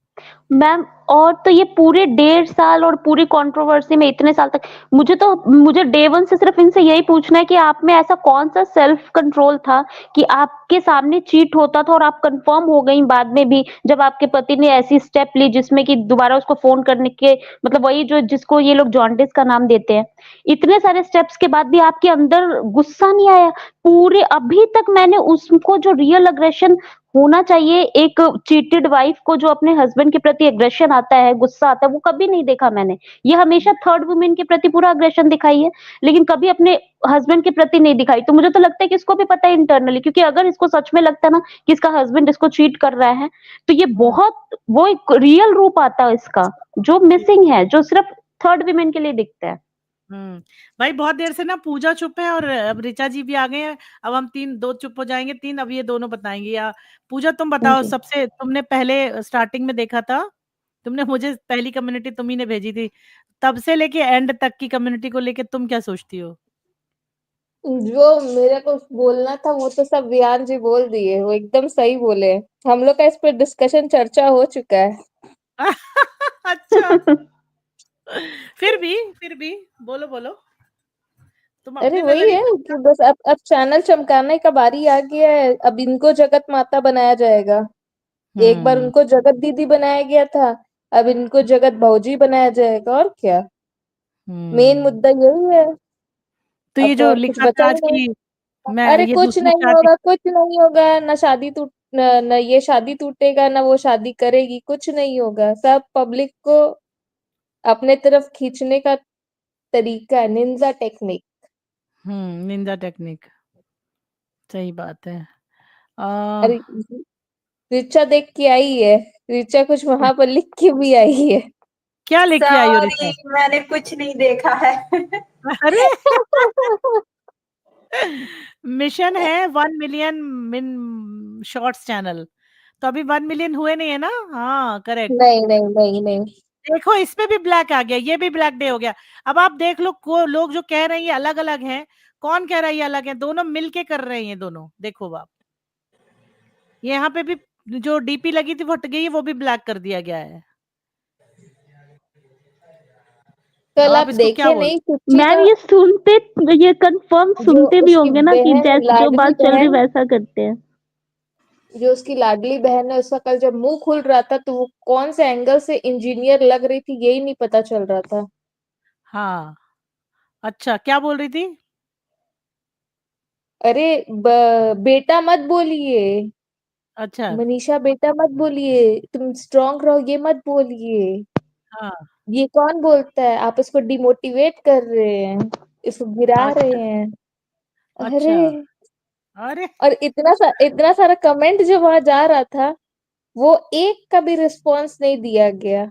मैम और तो ये पूरे 1.5 साल और पूरी कंट्रोवर्सी में इतने साल तक मुझे डे 1 से सिर्फ इनसे यही पूछना है कि आप में ऐसा कौन-सा सेल्फ कंट्रोल था कि आपके सामने चीट होता था और आप कंफर्म हो गई बाद में भी जब आपके पति ने ऐसी स्टेप ली जिसमें कि दोबारा उसको फ़ोन करने के मतलब वही जो जिसको ये लोग जॉन्डिस का नाम देते हैं। इतने सारे स्टेप्स के बाद भी आपके अंदर गुस्सा नहीं आया? पूरे अभी तक मैंने उसको जो रियल एग्रेशन होना चाहिए एक चीटेड वाइफ को जो अपने हस्बैंड के प्रति एग्रेशन आता है, गुस्सा आता है, वो कभी नहीं देखा मैंने। ये हमेशा थर्ड वुमेन के प्रति पूरा एग्रेशन दिखाई है, लेकिन कभी अपने हस्बैंड के प्रति नहीं दिखाई। तो मुझे तो लगता है कि इसको भी पता है इंटरनली क्योंकि अगर इसको सच में लगता ना कि इसका हस्बैंड इसको चीट कर रहा है, तो ये बहुत वो एक रियल रूप आता है इसका, जो मिसिंग है, जो सिर्फ थर्ड वुमेन के लिए दिखता है। भाई बहुत देर से ना पूजा चुप है और अब ऋचा जी भी आ गए हैं। अब हम दो चुप हो जाएंगे, 3 अब ये दोनों बताएंगे। या पूजा तुम बताओ, जी। सबसे तुमने पहले स्टार्टिंग में देखा था, तुमने मुझे पहली कम्युनिटी तुम ही ने भेजी थी, तब से लेके एंड तक की कम्युनिटी को लेके तुम क्या सोचती हो? जो मेरे को बोलना था वो तो सब विहान जी बोल दिए, वो एकदम सही बोले। हम लोग का इस पे डिस्कशन चर्चा हो चुका है। अच्छा। फिर भी बोलो बोलो, तुम अरे अपने वही है नजरिए से कि बस अब चैनल चमकाने का बारी आ गया है। अब इनको जगत माता बनाया जाएगा। एक बार उनको जगत दीदी बनाया गया था, अब इनको जगत भौजी बनाया जाएगा। और क्या, मेन मुद्दा यही है। तो अब ये तो जो और कुछ लिखा बचा था ही आज नहीं। की मैं अरे ये कुछ दूसरी नहीं शादी, होगा, कुछ नहीं होगा। न ये शादी टूटेगा, ना वो शादी करेगी। कुछ नहीं होगा। सब पब्लिक को अपने तरफ खींचने का तरीका है, निंजा टेक्निक। निंदा टेक्निक, सही बात है। अरे ऋचा देख के आई है। ऋचा कुछ वहां पर लिख के भी आई है। क्या लिख के आई हो ऋचा? सॉरी, मैंने कुछ नहीं देखा है। अरे मिशन है 1 मिलियन मिन शॉर्ट्स चैनल, तो अभी 1 मिलियन हुए नहीं है ना? हाँ करेक्ट। नहीं नहीं नहीं नहीं। देखो इस पे भी ब्लैक आ गया, ये भी ब्लैक डे हो गया। अब आप देख लो, लोग जो कह रहे हैं ये अलग अलग हैं, कौन कह रहा है ये अलग है? दोनों मिलके कर रहे हैं ये दोनों। देखो आप, यहाँ पे भी जो डीपी लगी थी वो हट गई है, वो भी ब्लैक कर दिया गया है। अब कल आप आप इसको क्या देखे बोल? नहीं, सुच्ची मैम तो ये कंफर्म जो सुनते भी उसकी होंगे ना कि बहन, जैसे जो लाडली बात चल रही बहन, वैसा करते हैं। जो उसकी लाडली बहन है, उसका कल जब मुंह खुल रहा था तो वो कौन से एंगल से इंजीनियर लग रही थी यही नहीं पता चल रहा था। हाँ अच्छा, क्या बोल रही थी? अरे बेटा मत बोलिए, अच्छा मनीषा बेटा मत बोलिए, तुम स्ट्रांग रहो ये मत बोलिए। हाँ ये कौन बोलता है? आप इसको डिमोटिवेट कर रहे हैं, इसको गिरा रहे अच्छा हैं। अरे, अच्छा। अरे और इतना सारा कमेंट जो वहां जा रहा था, वो एक का भी रिस्पॉन्स नहीं दिया गया।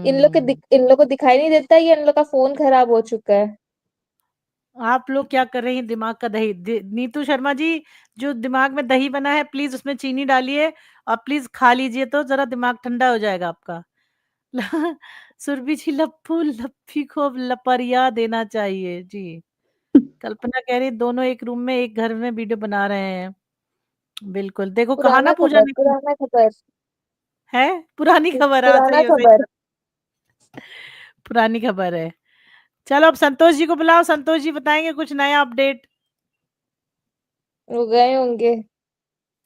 इन लोग को दिखाई नहीं देता, ये इन लोग का फोन खराब हो चुका है। आप लोग क्या कर रहे हैं? दिमाग का दही नीतू शर्मा जी, जो दिमाग में दही बना है प्लीज उसमें चीनी डालिए और प्लीज खा लीजिए, तो जरा दिमाग ठंडा हो जाएगा आपका। सुरभि जी, लप्पू लप्पी को लपरिया देना चाहिए जी। कल्पना कह रही दोनों एक रूम में एक घर में वीडियो बना रहे हैं। बिल्कुल, देखो कहा ना पूजा ने पुराना खबर, है, पुरानी खबर है। पुराना सही है सही खबर। है, पुरानी खबर है। चलो अब संतोष जी को बुलाओ, संतोष जी बताएंगे कुछ नया अपडेट। वो गए होंगे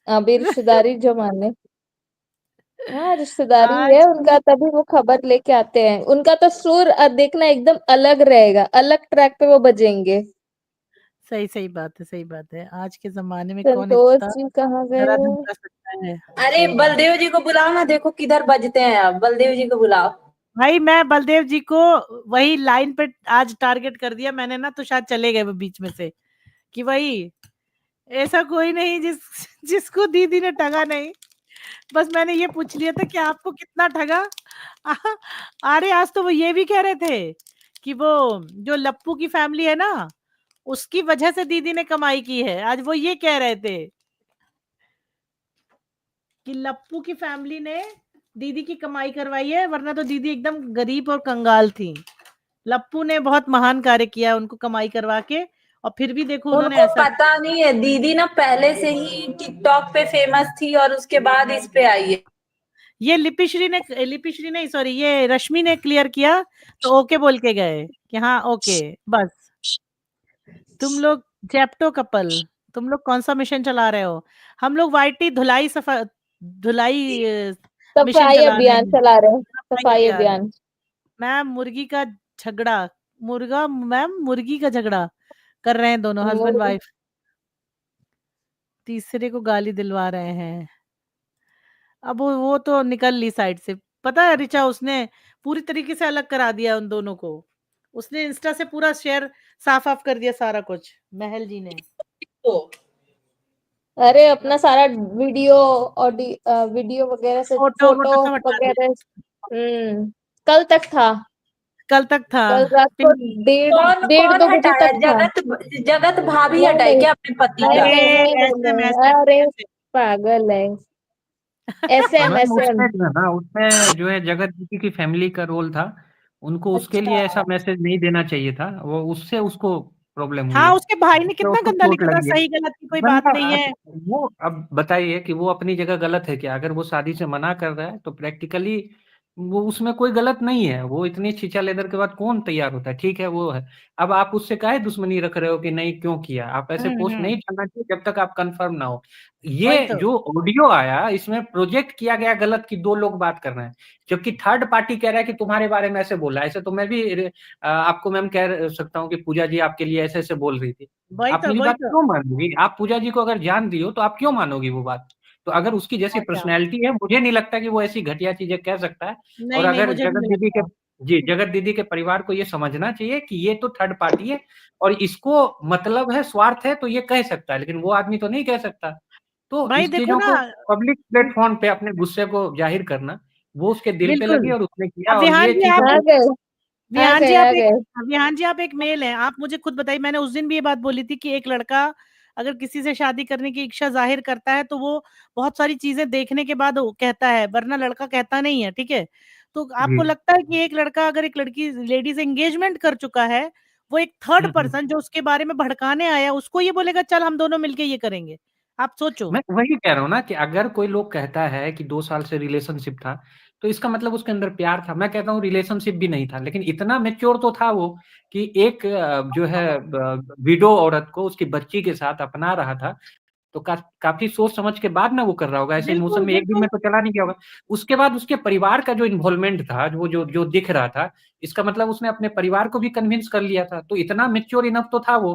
अभी रिश्तेदारी जमाने। हाँ, रिश्तेदारी है आज उनका, तभी वो खबर लेके आते हैं। उनका तो सुर देखना एकदम अलग रहेगा, अलग ट्रैक पे वो बजेंगे। सही सही बात है, सही बात है। आज के जमाने में कौन संतोष इतना जी कहाँ गए? धराधम कर सकता है? अरे सही बात। बलदेव जी को बुलाओ ना, देखो किधर बजते हैं। अब बलदेव जी को बुलाओ। भाई मैं बलदेव जी को वही लाइन पे आज टारगेट कर दिया मैंने ना, तो शायद चले गए वो बीच में से, कि वही ऐसा कोई नहीं जिसको दीदी ने ठगा नहीं। बस मैंने ये पूछ लिया था कि आपको कितना ठगा। अरे आज तो वो ये भी कह रहे थे कि वो जो लप्पू की फैमिली है ना, उसकी वजह से दीदी ने कमाई की है। आज वो ये कह रहे थे कि लप्पू की फैमिली ने दीदी की कमाई करवाई है, वरना तो दीदी एकदम गरीब और कंगाल थी। लप्पू ने बहुत महान कार्य किया उनको कमाई करवा के, और फिर भी देखो उन्होंने उनको ऐसा। पता नहीं है, दीदी ना पहले से ही टिकटॉक पे फेमस थी और उसके बाद इस पे आई है। ये लिपिश्री नहीं, सॉरी, ये रश्मि ने क्लियर किया तो ओके बोल के गए कि हाँ ओके बस। तुम लोग जेप्टो कपल, तुम लोग कौन सा मिशन चला रहे हो? हम लोग वाईटी धुलाई मिशन सफाई चला रहे अभियान हैं। चला रहे हैं, सफाई सफाई अभियान। अभियान। मैम मुर्गी का झगड़ा, मुर्गी का झगड़ा कर रहे हैं दोनों हस्बैंड मुर्गी- वाइफ, तीसरे को गाली दिलवा रहे हैं। अब वो तो निकल ली साइड से। पता है ऋचा, उसने पूरी तरीके से अलग करा दिया उन दोनों को। उसने इंस्टा से पूरा शेयर साफ ऑफ कर दिया सारा कुछ, महल जी ने। अरे अपना सारा वीडियो, वीडियो वगैरह से फोटो फोटो वोटो सब हटा दिया। वगैरह। कल तक था। कल तक था। कल रात फिर को डेढ़ कौन डेढ़ कौन 2 बजे हटाया? तक था। जगत भाभी नहीं हटाई नहीं, क्या अपने पति का? ऐसे अरे नहीं ऐसे बोले, ऐसे अरे ऐसे। पागल है। SM ma'am SM। उसमें जो है ना, उसमें जो है जगत दीदी की फैमिली का रोल था, उनको उसके अच्छा। लिए ऐसा मैसेज नहीं देना चाहिए था, वो उससे उसको प्रॉब्लम हुई हाँ है, उसके भाई ने उससे कितना उसको गंदा चोट लिखा था, लगी है। सही गलत की कोई बात बंदा नहीं है। वो अब बताइए कि वो अपनी जगह गलत है क्या? अगर वो शादी से मना कर रहा है तो प्रैक्टिकली वो उसमें कोई गलत नहीं है। वो इतनी छीछा लेदर के बाद कौन तैयार होता है? ठीक है वो है। अब आप उससे काहे दुश्मनी रख रहे हो कि नहीं क्यों किया? आप ऐसे पोस्ट हम्म। नहीं करना चाहिए जब तक आप कंफर्म ना हो। वही ये तो। जो ऑडियो आया इसमें प्रोजेक्ट किया गया गलत की दो लोग बात कर रहे हैं, जबकि थर्ड पार्टी कह रहा है कि तुम्हारे बारे में ऐसे बोला। ऐसे तो मैं भी आपको मैम कह सकता हूँ कि पूजा जी आपके लिए ऐसे ऐसे बोल रही थी। वही आप तो। मेरी वही बात तो। क्यों मानोगी? आप पूजा जी को अगर जान रही हो तो आप क्यों मानोगी वो बात? तो अगर उसकी जैसी और क्या। पर्सनैलिटी है, मुझे नहीं लगता कि वो ऐसी घटिया चीजें कह सकता है। और नहीं नहीं, अगर मुझे भी जगत नहीं दीदी के, लगता। जी, जगत दीदी के परिवार को ये समझना चाहिए कि ये तो थर्ड पार्टी है और इसको मतलब है, स्वार्थ है, तो ये कह सकता है, लेकिन वो आदमी तो नहीं कह सकता। तो भाई इस देखो चीजों ना। को पब्लिक प्लेटफॉर्म पे अपने गुस्से को जाहिर करना, वो उसके दिल पे लगी बिल्कुल। और उसने किया, अब और ये चीजें आ गए आ विहान जी गए आप आ एक गए। विहान जी आप एक मेल हैं, आप मुझे खुद बताइए। मैंने उस दिन भी ये बात बोली थी कि एक लड़का अगर किसी से शादी करने की इच्छा जाहिर करता है तो वो बहुत सारी चीजें देखने के बाद वो कहता है, वरना लड़का कहता नहीं है, ठीक है? तो जी। आपको लगता है कि एक लड़का अगर एक लड़की लेडी से एंगेजमेंट कर चुका है, वो एक थर्ड हम्म। पर्सन जो उसके बारे में भड़काने आया उसको ये बोलेगा चल हम दोनों मिलके ये करेंगे? आप सोचो। मैं वही कह रहा हूँ ना कि अगर कोई लोग कहता है कि 2 साल से रिलेशनशिप था, तो इसका मतलब उसके अंदर प्यार था। मैं कहता हूँ रिलेशनशिप भी नहीं था, लेकिन इतना मेच्योर तो था वो कि एक जो है विडो औरत को उसकी बच्ची के साथ अपना रहा था। तो काफी सोच समझ के बाद ना वो कर रहा होगा, ऐसे इमोशन बिल्कुल में एक दिन बिल्कुल। में तो चला नहीं गया होगा। उसके बाद उसके परिवार का जो इन्वॉल्वमेंट था, वो जो जो दिख रहा था, इसका मतलब उसने अपने परिवार को भी कन्विंस कर लिया था। तो इतना मेच्योर इनफ तो था वो।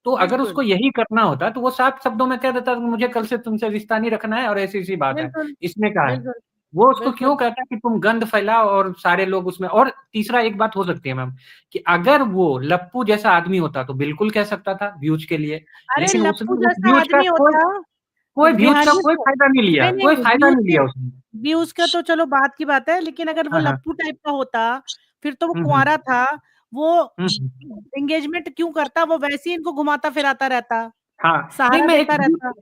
तो अगर बिल्कुल उसको यही करना होता तो वो साफ शब्दों में कह देता कि मुझे कल से तुमसे रिश्ता नहीं रखना है और ऐसी ऐसी बात है, बिल्कुल। इसने कहा है। बिल्कुल वो उसको बिल्कुल। क्यों कहता है कि तुम गंद फैलाओ और सारे लोग उसमें। और तीसरा एक बात हो सकती है मैम, कि अगर वो लप्पू जैसा आदमी होता तो बिल्कुल कह सकता था व्यूज के लिए, अरे लेकिन उसने लप्पू उस जैसा व्यूज का आदमी कोई होता। कोई व्यूज विहान का जी कोई फायदा नहीं लिया, नहीं कोई नहीं, फायदा नहीं लिया उसने। व्यूज का तो चलो बात की बात है, लेकिन अगर वो हाँ हाँ। लप्पू टाइप का होता फिर तो वो हम्म। कुंवारा था। वो हम्म। एंगेजमेंट क्यों करता? वो वैसे ही इनको घुमाता फिराता रहता, हाँ। नहीं, सहारा मैं देता रहता।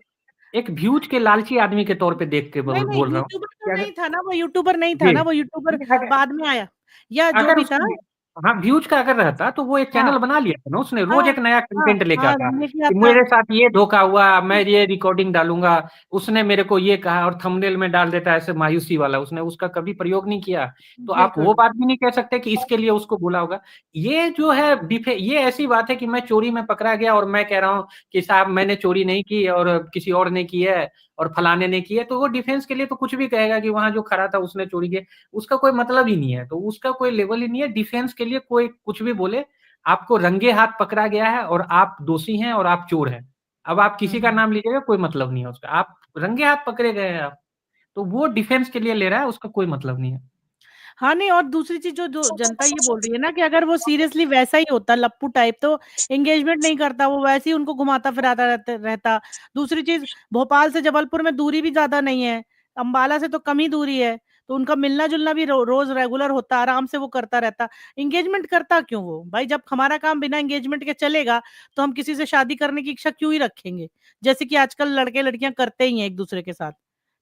एक व्यूज के लालची आदमी के तौर पे देख के नहीं नहीं, बोल रहा हूँ यूट्यूबर तो कि अगर, नहीं था ना वो, यूट्यूबर नहीं था जी, ना वो, यूट्यूबर अगर बाद में आया या जो अगर भी था। उसको, हाँ, व्यूज का अगर रहता तो वो एक हाँ चैनल बना लिया था ना उसने, हाँ रोज एक नया हाँ कंटेंट लेके हाँ, आता लेके कि आता। मेरे साथ ये धोखा हुआ, मैं ये रिकॉर्डिंग डालूंगा, उसने मेरे को ये कहा, और थंबनेल में डाल देता है ऐसे मायूसी वाला। उसने उसका कभी प्रयोग नहीं किया। तो आप वो बिल्कुल बात भी नहीं कह सकते कि इसके लिए उसको बोला होगा। ये जो है ये ऐसी बात है कि मैं चोरी में पकड़ा गया और मैं कह रहा हूँ कि साहब मैंने चोरी नहीं की और किसी और ने की है और फलाने ने की है, तो वो डिफेंस के लिए तो कुछ भी कहेगा कि वहां जो खड़ा था उसने चोरी की। उसका कोई मतलब ही नहीं है, तो उसका कोई लेवल ही नहीं है डिफेंस के लिए। कोई कुछ भी बोले, आपको रंगे हाथ पकड़ा गया है और आप दोषी हैं और आप चोर हैं। अब आप किसी का हम्म। नाम लीजिएगा, कोई मतलब नहीं है उसका, आप रंगे हाथ पकड़े गए हैं आप। तो वो डिफेंस के लिए ले रहा है, उसका कोई मतलब नहीं है। हाँ नहीं, और दूसरी चीज जो जनता ये बोल रही है ना कि अगर वो सीरियसली वैसा ही होता लप्पू टाइप तो एंगेजमेंट नहीं करता, वो वैसे ही उनको घुमाता फिराता रहता। दूसरी चीज, भोपाल से जबलपुर में दूरी भी ज्यादा नहीं है, अंबाला से तो कम ही दूरी है, तो उनका मिलना जुलना भी रोज रेगुलर होता, आराम से वो करता रहता। एंगेजमेंट करता क्यों वो? भाई जब हमारा काम बिना एंगेजमेंट के चलेगा तो हम किसी से शादी करने की इच्छा क्यों ही रखेंगे? जैसे कि आजकल लड़के लड़कियां करते ही हैं एक दूसरे के साथ।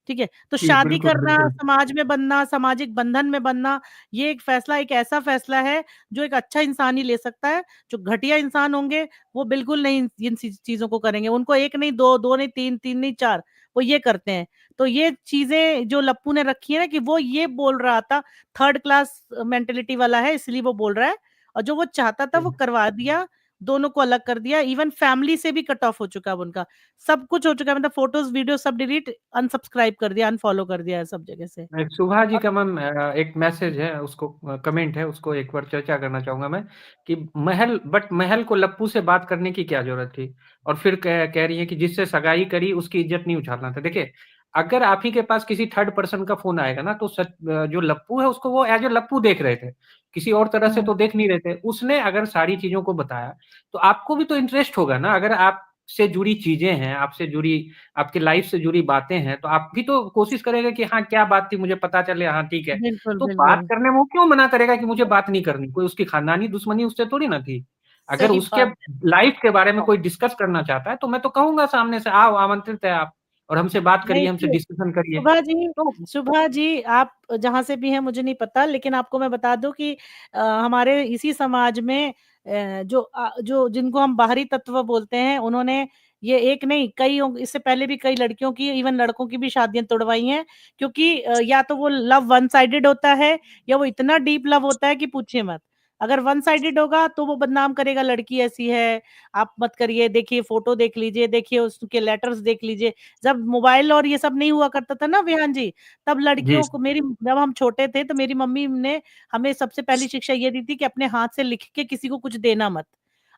ठीक है, तो जी शादी बिल्कुल करना, बिल्कुल। समाज में बनना, सामाजिक बंधन में बनना, ये एक फैसला, एक ऐसा फैसला है जो एक अच्छा इंसान ही ले सकता है। जो घटिया इंसान होंगे वो बिल्कुल नहीं इन चीजों को करेंगे। उनको एक नहीं, दो, दो नहीं, तीन, तीन नहीं, चार, वो ये करते हैं। तो ये चीजें जो लप्पू ने रखी है ना, कि वो ये बोल रहा था थर्ड क्लास मेंटेलिटी वाला है इसलिए वो बोल रहा है, और जो वो चाहता था वो करवा दिया, दोनों को अलग कर दिया, इवन फैमिली से भी कट ऑफ हो चुका है उनका, सब कुछ हो चुका है, मतलब फोटोज वीडियो सब डिलीट, अनसब्सक्राइब कर दिया, अनफॉलो कर दिया है सब जगह से। सुभा जी का मैम एक मैसेज है, उसको कमेंट है, उसको एक बार चर्चा करना चाहूंगा मैं कि महल को लप्पू से बात करने की क्या जरूरत थी, और फिर कह रही है कि जिससे सगाई करी उसकी इज्जत नहीं उछालना था। देखिए, अगर आप ही के पास किसी थर्ड पर्सन का फोन आएगा ना, तो जो लप्पू है उसको वो एज ए लप्पू देख रहे थे, किसी और तरह से तो देख नहीं रहे थे। उसने अगर सारी चीजों को बताया तो आपको भी तो इंटरेस्ट होगा ना, अगर आपसे जुड़ी चीजें हैं, आपसे जुड़ी, आपकी लाइफ से जुड़ी बातें हैं, तो आप भी तो कोशिश करेगा कि हाँ क्या बात थी मुझे पता चले, हाँ ठीक है। बिल्कुल तो बात बिल्कुल, करने में वो क्यों मना करेगा कि मुझे बात नहीं करनी, कोई उसकी खानदानी दुश्मनी उससे थोड़ी ना थी। अगर सही उसके बात है। लाइफ के बारे में कोई डिस्कस करना चाहता है तो मैं तो कहूंगा सामने से, आओ, आमंत्रित है आप, और हमसे बात करिए, नहीं हमसे तो डिस्कशन करिए। सुभा जी, तो सुभा जी आप जहाँ से भी हैं मुझे नहीं पता, लेकिन आपको मैं बता दूं कि हमारे इसी समाज में जो जिनको हम बाहरी तत्व बोलते हैं, उन्होंने ये एक नहीं कई, इससे पहले भी कई लड़कियों की, इवन लड़कों की भी शादियां तोड़वाई हैं, क्योंकि या तो वो लव वन साइडेड होता है, या वो इतना डीप लव होता है कि पूछिए मत। अगर वन साइडेड होगा तो वो बदनाम करेगा, लड़की ऐसी है, आप मत करिए, देखिए फोटो देख लीजिए, देखिए उसके लेटर्स देख लीजिए। जब मोबाइल और ये सब नहीं हुआ करता था ना विहान जी, तब जी, लड़कियों को, मेरी जब हम छोटे थे तो मेरी मम्मी ने हमें सबसे पहली शिक्षा ये दी थी कि अपने हाथ से लिख के किसी को कुछ देना मत।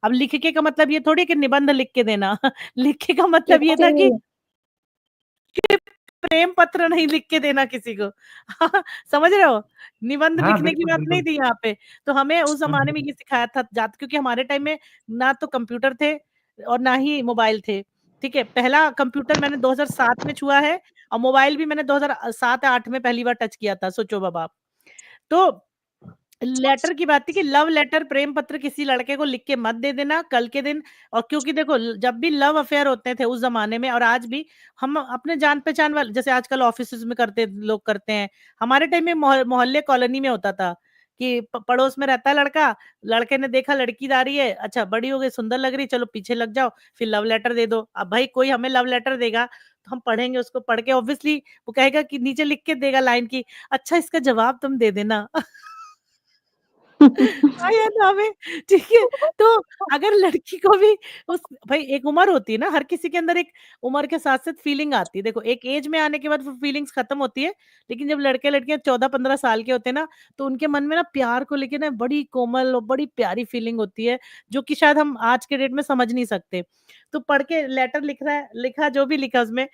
अब लिख के का मतलब ये थोड़ी कि निबंध लिख के देना लिख के का मतलब ये था कि चिट्ठी। प्रेम पत्र नहीं लिख के देना किसी को समझ रहे हो, निबंध हाँ लिखने की बिल्कुल बात नहीं बिल्कुल। थी यहाँ पे। तो हमें उस जमाने में हम्म, ये सिखाया था जात, क्योंकि हमारे टाइम में ना तो कंप्यूटर थे और ना ही मोबाइल थे। ठीक है, पहला कंप्यूटर मैंने 2007 में छुआ है, और मोबाइल भी मैंने 2007-8 में पहली बार टच किया था, सोचो बाबा आप। तो लेटर की बात थी कि लव लेटर, प्रेम पत्र किसी लड़के को लिख के मत दे देना कल के दिन। और क्योंकि देखो जब भी लव अफेयर होते थे उस जमाने में, और आज भी, हम अपने जान पहचान वाले, जैसे आजकल ऑफिस में करते लोग करते हैं, हमारे टाइम में मोहल्ले कॉलोनी में होता था कि पड़ोस में रहता है लड़का, लड़के ने देखा लड़की आ रही है, अच्छा बड़ी हो गई, सुंदर लग रही, चलो पीछे लग जाओ, फिर लव लेटर दे दो। अब भाई कोई हमें लव लेटर देगा तो हम पढ़ेंगे, उसको पढ़ के ऑब्वियसली वो कहेगा कि नीचे लिख के देगा लाइन की, अच्छा इसका जवाब तुम दे देना आया ना हमें, ठीक है। तो अगर लड़की को भी उस, भाई एक उम्र होती है ना, हर किसी के अंदर एक उम्र के साथ साथ फीलिंग आती है, देखो एक एज में आने के बाद वो फीलिंग्स खत्म होती है, लेकिन जब लड़के लड़कियां 14-15 साल के होते हैं ना, तो उनके मन में ना प्यार को लेके ना बड़ी कोमल और बड़ी प्यारी फीलिंग होती है, जो कि शायद हम आज के डेट में समझ नहीं सकते। तो पढ़ के लेटर लिख रहा है, लिखा जो भी लिखा उसमें,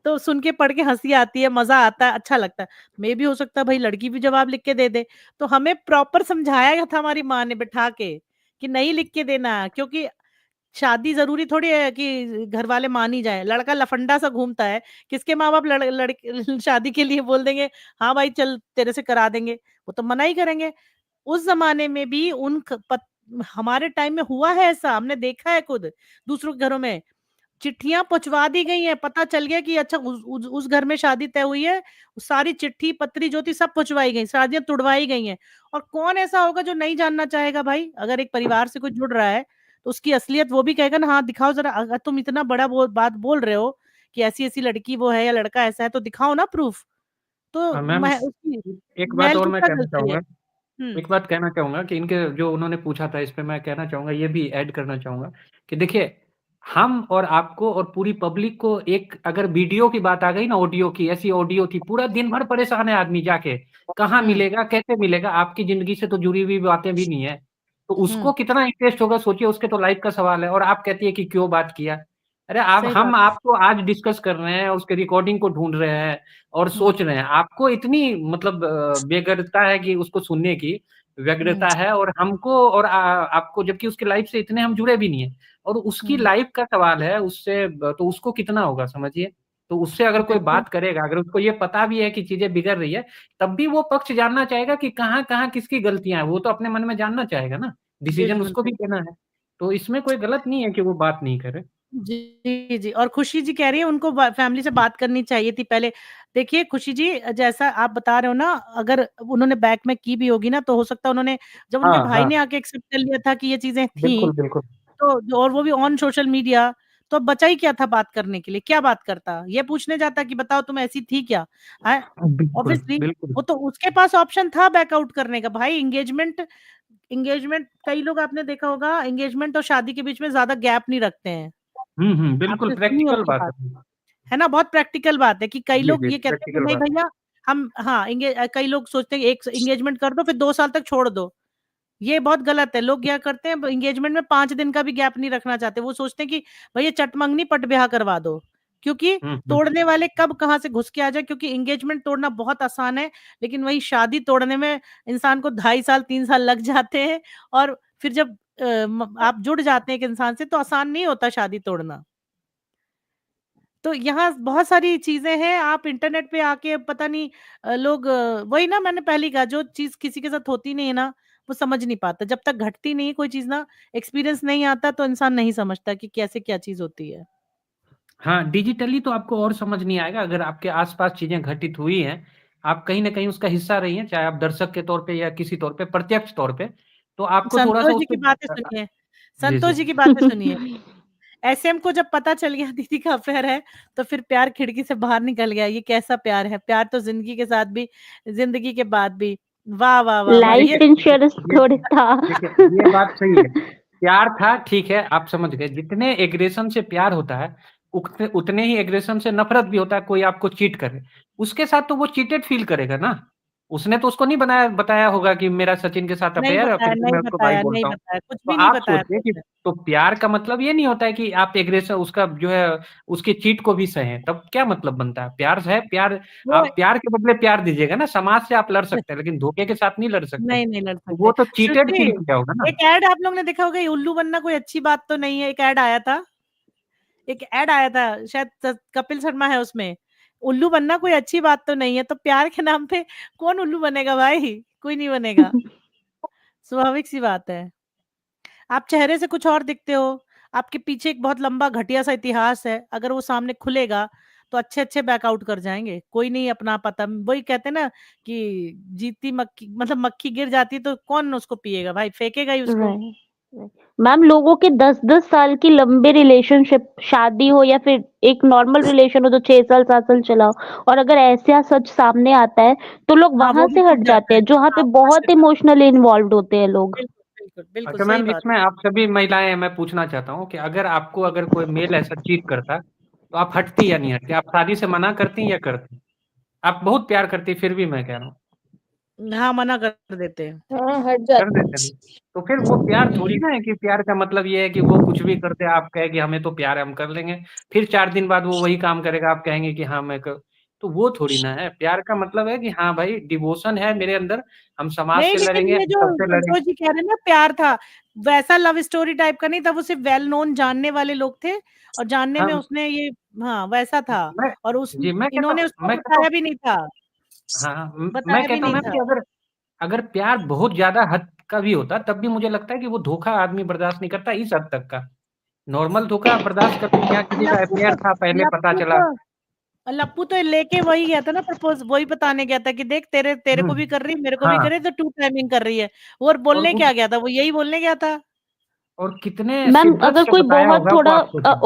तो सुन के पढ़ के हंसी आती है, मजा आता है, अच्छा लगता है। मे भी हो सकता है भाई लड़की भी जवाब लिख के दे दे। तो हमें प्रॉपर समझाया गया था हमारी माँ ने बिठा के कि नहीं लिख के देना, क्योंकि शादी जरूरी थोड़ी है कि घर वाले मान ही जाए। लड़का लफंडा सा घूमता है, किसके माँ बाप लड़के शादी के लिए बोल देंगे हाँ भाई चल तेरे से करा देंगे, वो तो मना ही करेंगे। उस जमाने में भी हमारे टाइम में हुआ है ऐसा, हमने देखा है खुद दूसरों के घरों में चिट्ठियां पहुंचवा दी गई हैं, पता चल गया कि अच्छा उस घर में शादी तय हुई है, सारी चिट्ठी पत्री जो थी सब पहुंचवाई गई, शादियां तुड़वाई गई हैं। और कौन ऐसा होगा जो नहीं जानना चाहेगा भाई, अगर एक परिवार से कोई जुड़ रहा है तो उसकी असलियत वो भी कहेगा ना, हाँ दिखाओ जरा, अगर तुम इतना बड़ा बात बोल रहे हो कि ऐसी ऐसी लड़की वो है या लड़का ऐसा है, तो दिखाओ ना प्रूफ। तो मैम उसकी एक बात महल और की मैं क्या कहना गलती है। चाहूंगा, एक बात कहना चाहूंगा कि इनके जो उन्होंने पूछा था इस पे मैं कहना चाहूंगा, ये भी ऐड करना चाहूंगा कि देखिए, हम और आपको और पूरी पब्लिक को एक अगर वीडियो की बात आ गई ना, ऑडियो की, ऐसी ऑडियो थी, पूरा दिन भर परेशान है आदमी, जाके कहाँ हम्म मिलेगा, कैसे मिलेगा, आपकी जिंदगी से तो जुड़ी हुई बातें भी नहीं है, तो उसको हम्म कितना इंटरेस्ट होगा सोचिए, उसके तो लाइफ का सवाल है, और आप कहती है कि क्यों बात किया। अरे आप, सही बात हम है। आपको आज डिस्कस कर रहे हैं, उसके रिकॉर्डिंग को ढूंढ रहे हैं और सोच हम्म रहे हैं, आपको इतनी मतलब बेगरता है कि उसको सुनने की हम्म व्यग्रता है, और हमको और आपको, जबकि उसकी लाइफ से इतने हम जुड़े भी नहीं है, और उसकी हम्म, लाइफ का सवाल है, उससे तो उसको कितना होगा समझिए। तो उससे अगर कोई बिल्कुल बात करेगा, अगर उसको ये पता भी है कि चीजें बिगड़ रही है, तब भी वो पक्ष जानना चाहेगा कि कहाँ कहाँ किसकी गलतियां हैं, वो तो अपने मन में जानना चाहेगा ना, डिसीजन बिल्कुल उसको भी बिल्कुल। लेना है। तो इसमें कोई गलत नहीं है कि वो बात नहीं करे। जी, जी। और खुशी जी कह रही है उनको फैमिली से बात करनी चाहिए थी पहले। देखिए खुशी जी, जैसा आप बता रहे हो ना, अगर उन्होंने बैक में की भी होगी ना, तो हो सकता है उन्होंने, जब उनके हाँ भाई हाँ, ने आके एक्सेप्ट कर लिया था कि ये चीज़ें थी, बिल्कुल बिल्कुल। तो और वो भी ऑन सोशल मीडिया, तो अब बचा ही क्या था बात करने के लिए? क्या बात करता? ये पूछने जाता कि बताओ तुम ऐसी थी क्या? बिल्कुल, ऑब्वियसली बिल्कुल। वो तो उसके पास ऑप्शन था बैकआउट करने का भाई। एंगेजमेंट एंगेजमेंट कई लोग आपने देखा होगा एंगेजमेंट और शादी के बीच में ज्यादा गैप नहीं रखते हैं। बिल्कुल आपने सुनी प्रैक्टिकल होगी बात बात, है। है ना? बहुत प्रैक्टिकल बात है कि कई जी, लोग जी, ये कहते हैं कि प्रैक्टिकल नहीं बात है। भैया हम हाँ कई लोग सोचते हैं कि एक एंगेजमेंट कर दो फिर 2 साल तक छोड़ दो। ये बहुत गलत है। लोग क्या करते हैं एंगेजमेंट में 5 दिन का भी गैप नहीं रखना चाहते। वो सोचते हैं कि भैया चटमंगनी पट ब्याह करवा दो। क्योंकि हुँ, हुँ। तोड़ने वाले कब कहाँ से घुस के आ जाए, क्योंकि एंगेजमेंट तोड़ना बहुत आसान है, लेकिन वही शादी तोड़ने में इंसान को 2.5 साल 3 साल लग जाते हैं। और फिर जब आप जुड़ जाते हैं एक इंसान से तो आसान नहीं होता शादी तोड़ना। तो यहाँ बहुत सारी चीज़ें हैं, आप इंटरनेट पे आके पता नहीं लोग वही ना मैंने पहले ही कहा, जो चीज़ किसी के साथ होती नहीं है ना, वो समझ नहीं पाता। जब तक घटती नहीं है कोई चीज़ ना, एक्सपीरियंस नहीं आता तो इंसान नहीं समझता कि कैसे क्या चीज़ होती है। हाँ, डिजिटली तो आपको और समझ नहीं आएगा अगर आपके आस-पास चीज़ें घटित हुई हैं, आप कहीं न कहीं उसका हिस्सा रही हैं, चाहे आप दर्शक के तौर पे या किसी तौर पे, प्रत्यक्ष तौर पे, तो आपको थोड़ा-सा संतोष जी उससे की बातें सुनिए, जी, संतोष जी। जी की बातें सुनिए। एसएम को जब पता चल गया दीदी का अफेयर है, तो फिर प्यार खिड़की से बाहर निकल गया। ये कैसा प्यार है? प्यार तो ज़िंदगी के साथ भी, ज़िंदगी के बाद भी। वाह, वाह, वाह, वाह! देखिए लाइफ ये इंश्योरेंस ये थोड़ी था। देखिए, ये बात सही है। प्यार था, ठीक है, आप समझ गए। जितने एग्रेशन से प्यार होता है, उतने उतने ही एग्रेशन से नफ़रत भी होता है, कोई आपको चीट करे। उसके साथ तो वो चीटेड फ़ील करेगा ना। उसने तो उसको नहीं बताया होगा कि मेरा सचिन के साथ अफ़ेयर है और फिर भी मैं उसको भाई बोलता हूँ। कुछ तो भी नहीं आप बताया था सोचिए कि उसने। तो प्यार का मतलब ये नहीं होता है कि आप एग्रेशन उसका जो है, उसकी चीट को भी सहें, तब क्या मतलब बनता है? प्यार है, प्यार वो आप प्यार के बदले प्यार दीजिएगा ना, समाज से आप लड़ सकते हैं, लेकिन धोखे के साथ नहीं लड़ सकते। नहीं, नहीं लड़ तो सकते। वो तो चीटेड सृष्टि, फ़ील किया होगा ना। एक ऐड आप लोग ने देखा होगा, ये उल्लू बनना कोई अच्छी बात तो नहीं है। एक ऐड आया था, एक ऐड आया था, शायद कपिल शर्मा है उसमें। उल्लू बनना कोई अच्छी बात तो नहीं है, तो प्यार के नाम पे कौन उल्लू बनेगा भाई? कोई नहीं बनेगा। स्वाभाविक सी बात है। आप चेहरे से कुछ और दिखते हो, आपके पीछे एक बहुत लंबा घटिया सा इतिहास है, अगर वो सामने खुलेगा, तो अच्छे-अच्छे बैकआउट कर जाएँगे। कोई नहीं अपना पाता। वही कहते हैं ना कि जीती मक्खी मतलब मक्खी गिर जाती है तो कौन उसको पिएगा भाई, फेंकेगा ही उसको। Right, right. मैम लोगों के 10-10 साल की लंबी रिलेशनशिप, शादी हो या फिर एक नॉर्मल रिलेशन हो जो 6 साल 7 साल चला हो, और अगर ऐसा सच सामने आता है, तो लोग हाँ, वहाँ वो भी से टूट हट जाता जाते है। हैं, जहाँ पे हाँ, वहाँ से बहुत इमोशनली इन्वॉल्व्ड होते हैं लोग। बिल्कुल, बिल्कुल, बिल्कुल अच्छा सही मैम, बात इसमें है। आप सभी महिलाएँ मैं पूछना चाहता हूँ कि अगर कोई मेल ऐसा चीट करता, तो आप हटती या नहीं हटती? आप शादी से मना करती या करती? आप बहुत प्यार करती फिर भी मैं कह रहा हूँ, हाँ, मना कर देते हैं। हाँ, हट कर जाते देते हैं। नहीं? तो फिर वो प्यार थोड़ी ना है कि प्यार का मतलब ये है कि वो कुछ भी कर दे, आप कहें कि हमें तो प्यार है, हम कर लेंगे। फिर 4 दिन बाद वो वही काम करेगा, आप कहेंगे कि हाँ, मैं क तो वो थोड़ी ना है। प्यार का मतलब है कि हाँ भाई, डिवोशन है मेरे अंदर, हम समाज नहीं, से लेकिन लड़ेंगे, ये हम जो सबसे लड़ेंगे। संतोष जी कह रहे हैं ना प्यार था, वैसा लव स्टोरी टाइप का नहीं था, वो सिर्फ वेल नोन जानने वाले लोग थे और जानने में हाँ, उसने ये हाँ, वैसा था। मैं और उस जी, इन्होंने उसको मैं कहता हूँ बताया भी नहीं था, हाँ, मैं बताया भी कहता हूँ नहीं मैम था। कि अगर अगर प्यार बहुत ज़्यादा हद का भी होता, तब भी मुझे लगता है कि वो धोखा आदमी बर्दाश्त नहीं करता इस हद तक का। नॉर्मल धोखा आप बर्दाश्त कर लेंगे, यहाँ किसी का लप्पू अफ़ेयर तो था, पहले पता लप्पू चला। तो लप्पू तो लेके वही गया था ना प्रपोज, वही बताने गया था कि देख तेरे तेरे हुँ, को भी कर रही, मेरे को भी हाँ, करे तो टू टाइमिंग कर रही है। वो और और बोलने उस क्या गया था? वो यही बोलने गया था। और कितने मैम शिद्दत अगर से कोई बताया बहुत होगा वो थोड़ा आप सोचिए।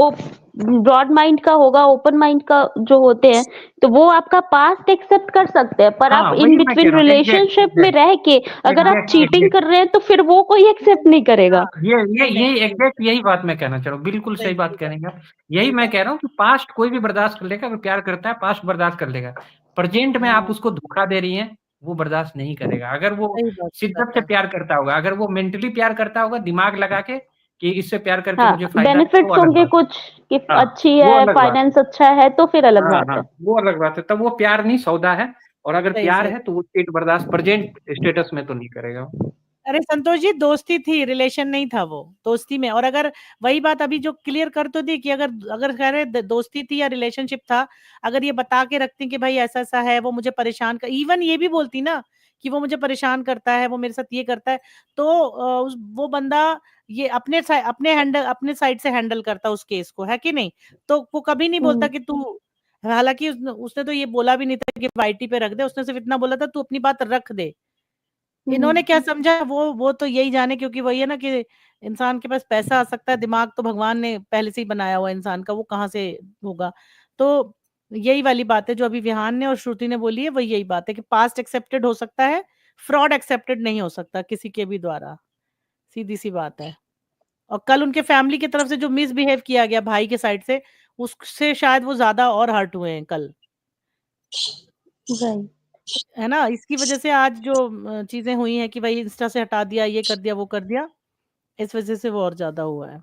ब्रॉड माइंड का होगा, ओपन माइंड का जो होते हैं, तो वो आपका पास्ट एक्सेप्ट कर सकते हैं, पर आप हाँ, इन वही मैं कह बिटवीन रहा हूँ, रिलेशनशिप में रह के अगर आप चीटिंग कर एग्ज़ैक्ट। रहे हैं तो फिर वो कोई एक्सेप्ट नहीं करेगा। नहीं, नहीं, यही नहीं, एग्ज़ैक्ट यही बात मैं कहना चाह रहा हूँ, बिल्कुल सही सही बात सही कह बात रही हैं आप। यही सही मैं बात। कह रहा हूँ कि पास्ट कोई भी बर्दाश्त कर लेगा, अगर प्यार करता है, पास्ट बर्दाश्त कर लेगा। प्रेज़ेंट में आप हुँ, उसको धोखा दे रही हैं, वो बर्दाश्त नहीं करेगा। अगर वो सही बात शिद्दत से बताता है। प्यार करता होगा, अगर वो मेंटली प्यार करता होगा, दिमाग लगा के कि इससे प्यार करके हाँ, मुझे फ़ायदा है, तो बेनिफिट्स अलग होंगे बात है। कुछ कि हाँ, अच्छी वो है, अलग बात है। फाइनेंस अच्छा है, तो फिर अलग हाँ, बात हाँ, है। वो अलग बात है, तब वो प्यार नहीं सौदा है। और अगर सही, प्यार सही। है, तो वो चीट बर्दाश्त प्रेज़ेंट स्टेटस में तो नहीं करेगा वो। अरे संतोष जी दोस्ती थी, रिलेशन नहीं था वो, दोस्ती में। और अगर वही बात अभी जो क्लियर कर तो दी कि अगर अगर कह रहे दोस्ती थी या रिलेशनशिप था, अगर ये बता के रखती कि भाई ऐसा-ऐसा है, वो मुझे परेशान कर इवन ये भी बोलती ना कि वो मुझे परेशान करता है, वो मेरे साथ ये करता है, तो उस वो बंदा ये अपने साइड से हैंडल करता उस केस को, है कि नहीं? तो वो कभी नहीं बोलता हुँ। कि तू हालाँकि उसने उसने तो ये बोला भी नहीं था कि वाईटी पे रख दे, उसने सिर्फ इतना बोला था तू अपनी बात रख दे। इन्होंने क्या समझा वो तो यही जाने, क्योंकि वही है ना कि इंसान के पास पैसा आ सकता है, दिमाग तो भगवान ने पहले से ही बनाया हुआ है इंसान का, वो कहाँ से होगा। तो यही वाली बात है जो अभी विहान ने और श्रुति ने बोली है, वही यही बात है कि पास्ट एक्सेप्टेड हो सकता है, फ्रॉड एक्सेप्टेड नहीं हो सकता किसी के भी द्वारा, सीधी सी बात है। और कल उनके फैमिली की तरफ से जो मिसबिहेव किया गया भाई के साइड से, उससे शायद वो ज्यादा और हर्ट हुए हैं कल, राइट। है ना। इसकी वजह से आज जो चीजें हुई हैं कि भाई इंस्टा से हटा दिया, ये कर दिया, वो कर दिया, इस वजह से वो और ज्यादा हुआ है,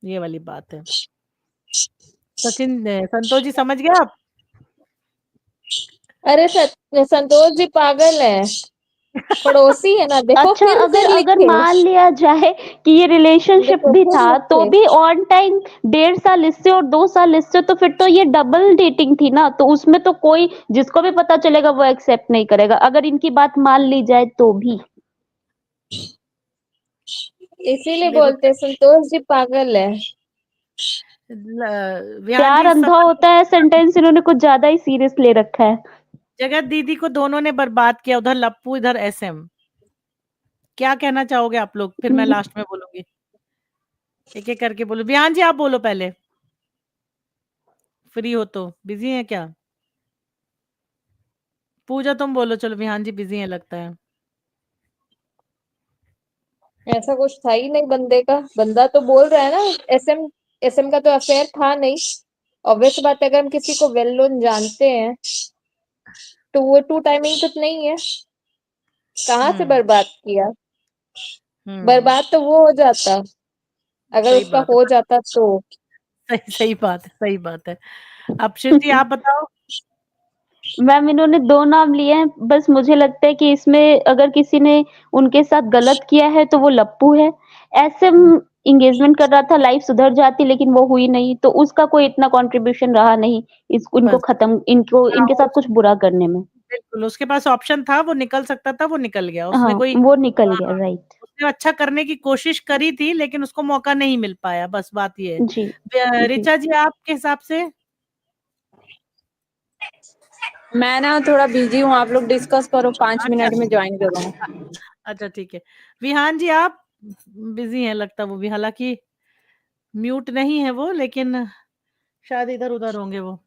ये वाली बात है। सचिन संतोष जी समझ गए आप? अरे संतोष जी पागल है, पड़ोसी है ना, देखो अच्छा, फिर अगर लिखे मान लिया जाए कि ये रिलेशनशिप देखो भी फिर था तो लिखे भी ऑन टाइम 1.5 साल इससे और 2 साल इससे, तो फिर तो ये डबल डेटिंग थी ना, तो उसमें तो कोई जिसको भी पता चलेगा वो एक्सेप्ट नहीं करेगा, अगर इनकी बात मान ली जाए तो भी। इसीलिए देखो बोलते हैं संतोष जी पागल है। विहान प्यार जी अंधा समझ, होता है सेंटेंस इन्होंने कुछ ज्यादा ही सीरियस ले रखा है। जगत दीदी को दोनों ने बर्बाद किया, उधर लप्पू इधर एसएम। क्या कहना चाहोगे आप लोग, फिर मैं लास्ट में बोलूंगी, एक एक करके बोलो। विहान जी आप बोलो पहले, फ्री हो तो, बिजी है क्या? पूजा तुम बोलो, चलो विहान जी बिजी है लगता है। ऐसा कुछ था ही नहीं बंदे का, बंदा तो बोल रहा है ना, एसएम एसएम का तो अफेयर था नहीं। ऑब्वियस बात है, अगर हम किसी को वेल नोन जानते हैं तो वो टू टाइमिंग तो नहीं है, कहाँ से हम्म बर्बाद किया। हम्म बर्बाद तो वो हो जाता अगर सही उसका बात हो है, जाता तो। सही सही बात है, सही बात है। अब शिव जी आप बताओ। मैम इन्होंने 2 नाम लिए हैं, बस मुझे लगता है कि इसमें अगर किसी ने उनके साथ गलत किया है तो वो लप्पू है। एसएम एंगेजमेंट कर रहा था, लाइफ सुधर जाती लेकिन वो हुई नहीं, तो उसका कोई इतना कंट्रीब्यूशन रहा नहीं इनको बस, खत्म, हाँ, इनके साथ कुछ बुरा करने में। बिल्कुल उसके पास ऑप्शन था, वो निकल सकता था, वो निकल गया, उसने हाँ, कोई, वो निकल गया, हाँ, राइट। उसने अच्छा करने की कोशिश करी थी लेकिन उसको मौका नहीं मिल पाया, बस बात ये जी, है। जी। ऋचा जी आपके हिसाब से? मैं ना थोड़ा बिजी हूँ, आप लोग डिस्कस करो, 5 मिनट अच्छा में ज्वाइन करूँगा। अच्छा ठीक है। विहान जी आप बिजी हैं लगता, वो भी हालांकि म्यूट नहीं है वो, लेकिन शायद इधर उधर होंगे वो।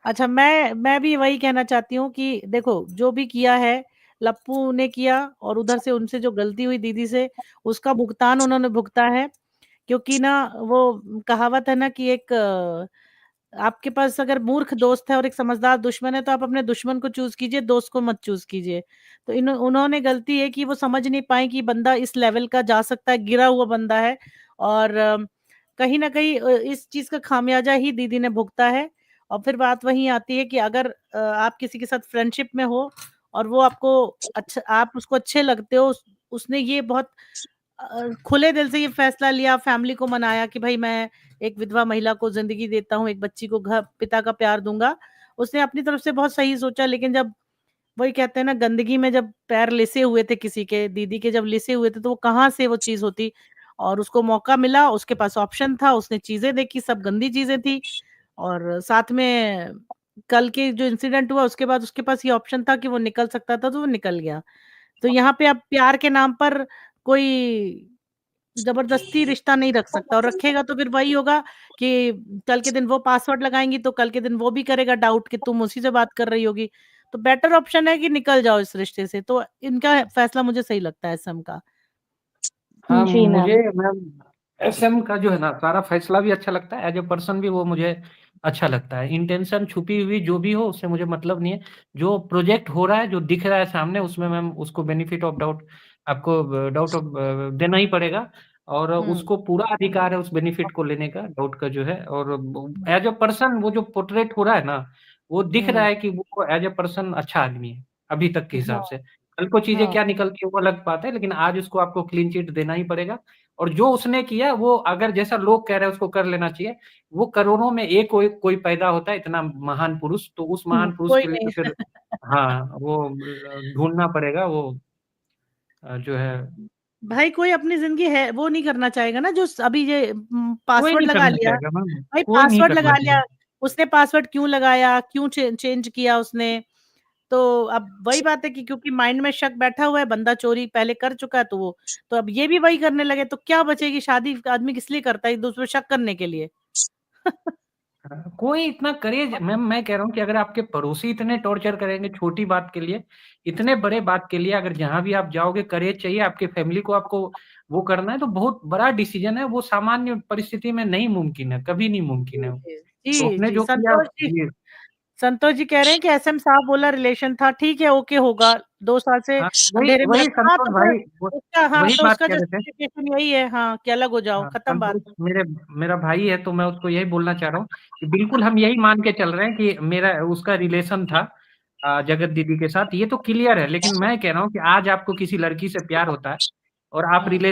अच्छा, मैं भी वही कहना चाहती हूँ कि देखो जो भी किया है लप्पू ने किया, और उधर से उनसे जो गलती हुई दीदी से, उसका भुगतान उन्होंने भुगता है। क्योंकि ना वो कहावत है ना कि एक आपके पास अगर मूर्ख दोस्त है और एक समझदार दुश्मन है, तो आप अपने दुश्मन को चूज कीजिए, दोस्त को मत चूज कीजिए। तो उन्होंने गलती है कि वो समझ नहीं पाए कि बंदा इस लेवल का जा सकता है, गिरा हुआ बंदा है। और कहीं ना कहीं इस चीज का खामियाजा ही दीदी ने भुगता है। और फिर बात वही आती है कि अगर आप किसी के साथ फ्रेंडशिप में हो और वो आपको अच्छा, आप उसको अच्छे लगते हो, उसने ये बहुत खुले दिल से ये फैसला लिया, फैमिली को मनाया कि भाई मैं एक विधवा महिला को जिंदगी देता हूँ, एक बच्ची को घर पिता का प्यार दूंगा। उसने अपनी तरफ से बहुत सही सोचा, लेकिन जब वही कहते हैं ना, गंदगी में जब पैर लिसे हुए थे किसी के, दीदी के जब लिसे हुए थे, तो वो कहाँ से वो चीज होती। और उसको मौका मिला, उसके पास ऑप्शन था, उसने चीजें देखी, सब गंदी चीजें थी। और साथ में कल के जो इंसिडेंट हुआ उसके बाद उसके पास ये ऑप्शन था कि वो निकल सकता था, तो वो निकल गया। तो यहाँ पे अब प्यार के नाम पर कोई जबरदस्ती रिश्ता नहीं रख सकता, और रखेगा तो फिर वही होगा कि कल के दिन वो पासवर्ड लगाएंगी तो कल के दिन वो भी करेगा डाउट कि तुम उसी से बात कर रही होगी। तो बेटर ऑप्शन है कि निकल जाओ इस रिश्ते से। तो इनका फैसला मुझे सही लगता है सम का। हाँ जी मुझे मैम। मैम एसएम का जो है ना सारा फैसला भी अच्छा लगता है, एज ए पर्सन भी वो मुझे अच्छा लगता है। इंटेंशन छुपी हुई जो भी हो उससे मुझे मतलब नहीं है, जो प्रोजेक्ट हो रहा है जो दिख रहा है सामने उसमें मैम उसको बेनिफिट ऑफ डाउट, आपको डाउट ऑफ देना ही पड़ेगा। और हम्म उसको पूरा अधिकार है उस बेनिफिट को लेने का, डाउट का जो है। और एज ए पर्सन वो जो पोर्ट्रेट हो रहा है ना, वो दिख रहा हम्म है कि वो एज ए पर्सन अच्छा आदमी है अभी तक के हिसाब हाँ से। कल को चीजें हाँ क्या निकलती है वो अलग बात है, लेकिन आज उसको आपको क्लीन चिट देना ही पड़ेगा। और जो उसने किया वो अगर जैसा लोग कह रहे हैं उसको कर लेना चाहिए। वो करोड़ों में एक कोई पैदा होता है इतना महान पुरुष, तो उस महान पुरुष कोई के लिए नहीं। तो फिर हाँ वो ढूंढना पड़ेगा वो जो है। भाई कोई अपनी जिंदगी है वो नहीं करना चाहेगा ना, जो अभी ये कोई पासवर्ड नहीं लगा करना लिया। चाहेगा मैम, भाई कोई नहीं पासवर्ड करना लगा चाहेगा। लिया, उसने पासवर्ड क्यों लगाया, क्यों चेंज किया उसने? तो अब वही बात है कि क्योंकि माइंड में शक बैठा हुआ है, बंदा चोरी पहले कर चुका है, तो अब ये भी वही करने लगे, तो क्या बचेगी? शादी आदमी किस लिए करता है? एक दूसरे पे शक करने के लिए। कोई इतना करेज, मैं कह रहा हूँ कि अगर आपके पड़ोसी इतने टॉर्चर करेंगे छोटी बात के लिए, इतने बड़े बात के लिए, अगर जहां भी आप जाओगे करेज चाहिए, आपके फैमिली को आपको वो करना है, तो बहुत बड़ा डिसीजन है वो, सामान्य परिस्थिति में नहीं मुमकिन है, कभी नहीं मुमकिन है वो। तो जी उसने जी जो किया संतोष जी कह रहे हैं कि एसएम साहब बोला रिलेशन था, ठीक है, ओके होगा, 2 साल से हाँ, वही अंधेरे में वही रखा। हाँ, संतोष तो फिर भाई हाँ, वही तो बात उसका कह रहे थे। जस्टिफिकेशन यही है, हाँ, कि अलग हो जाओ, हाँ, खत्म बात। संतोष मेरा भाई है, तो मैं उसको यही बोलना चाह रहा हूँ कि बिल्कुल हम यही मान के चल रहे हैं कि मेरा उसका रिलेशन था जगत दीदी के साथ, ये तो क्लियर है। लेकिन मैं कह रहा हूँ कि आज आपको किसी लड़की से प्यार होता है और आप रिलेशन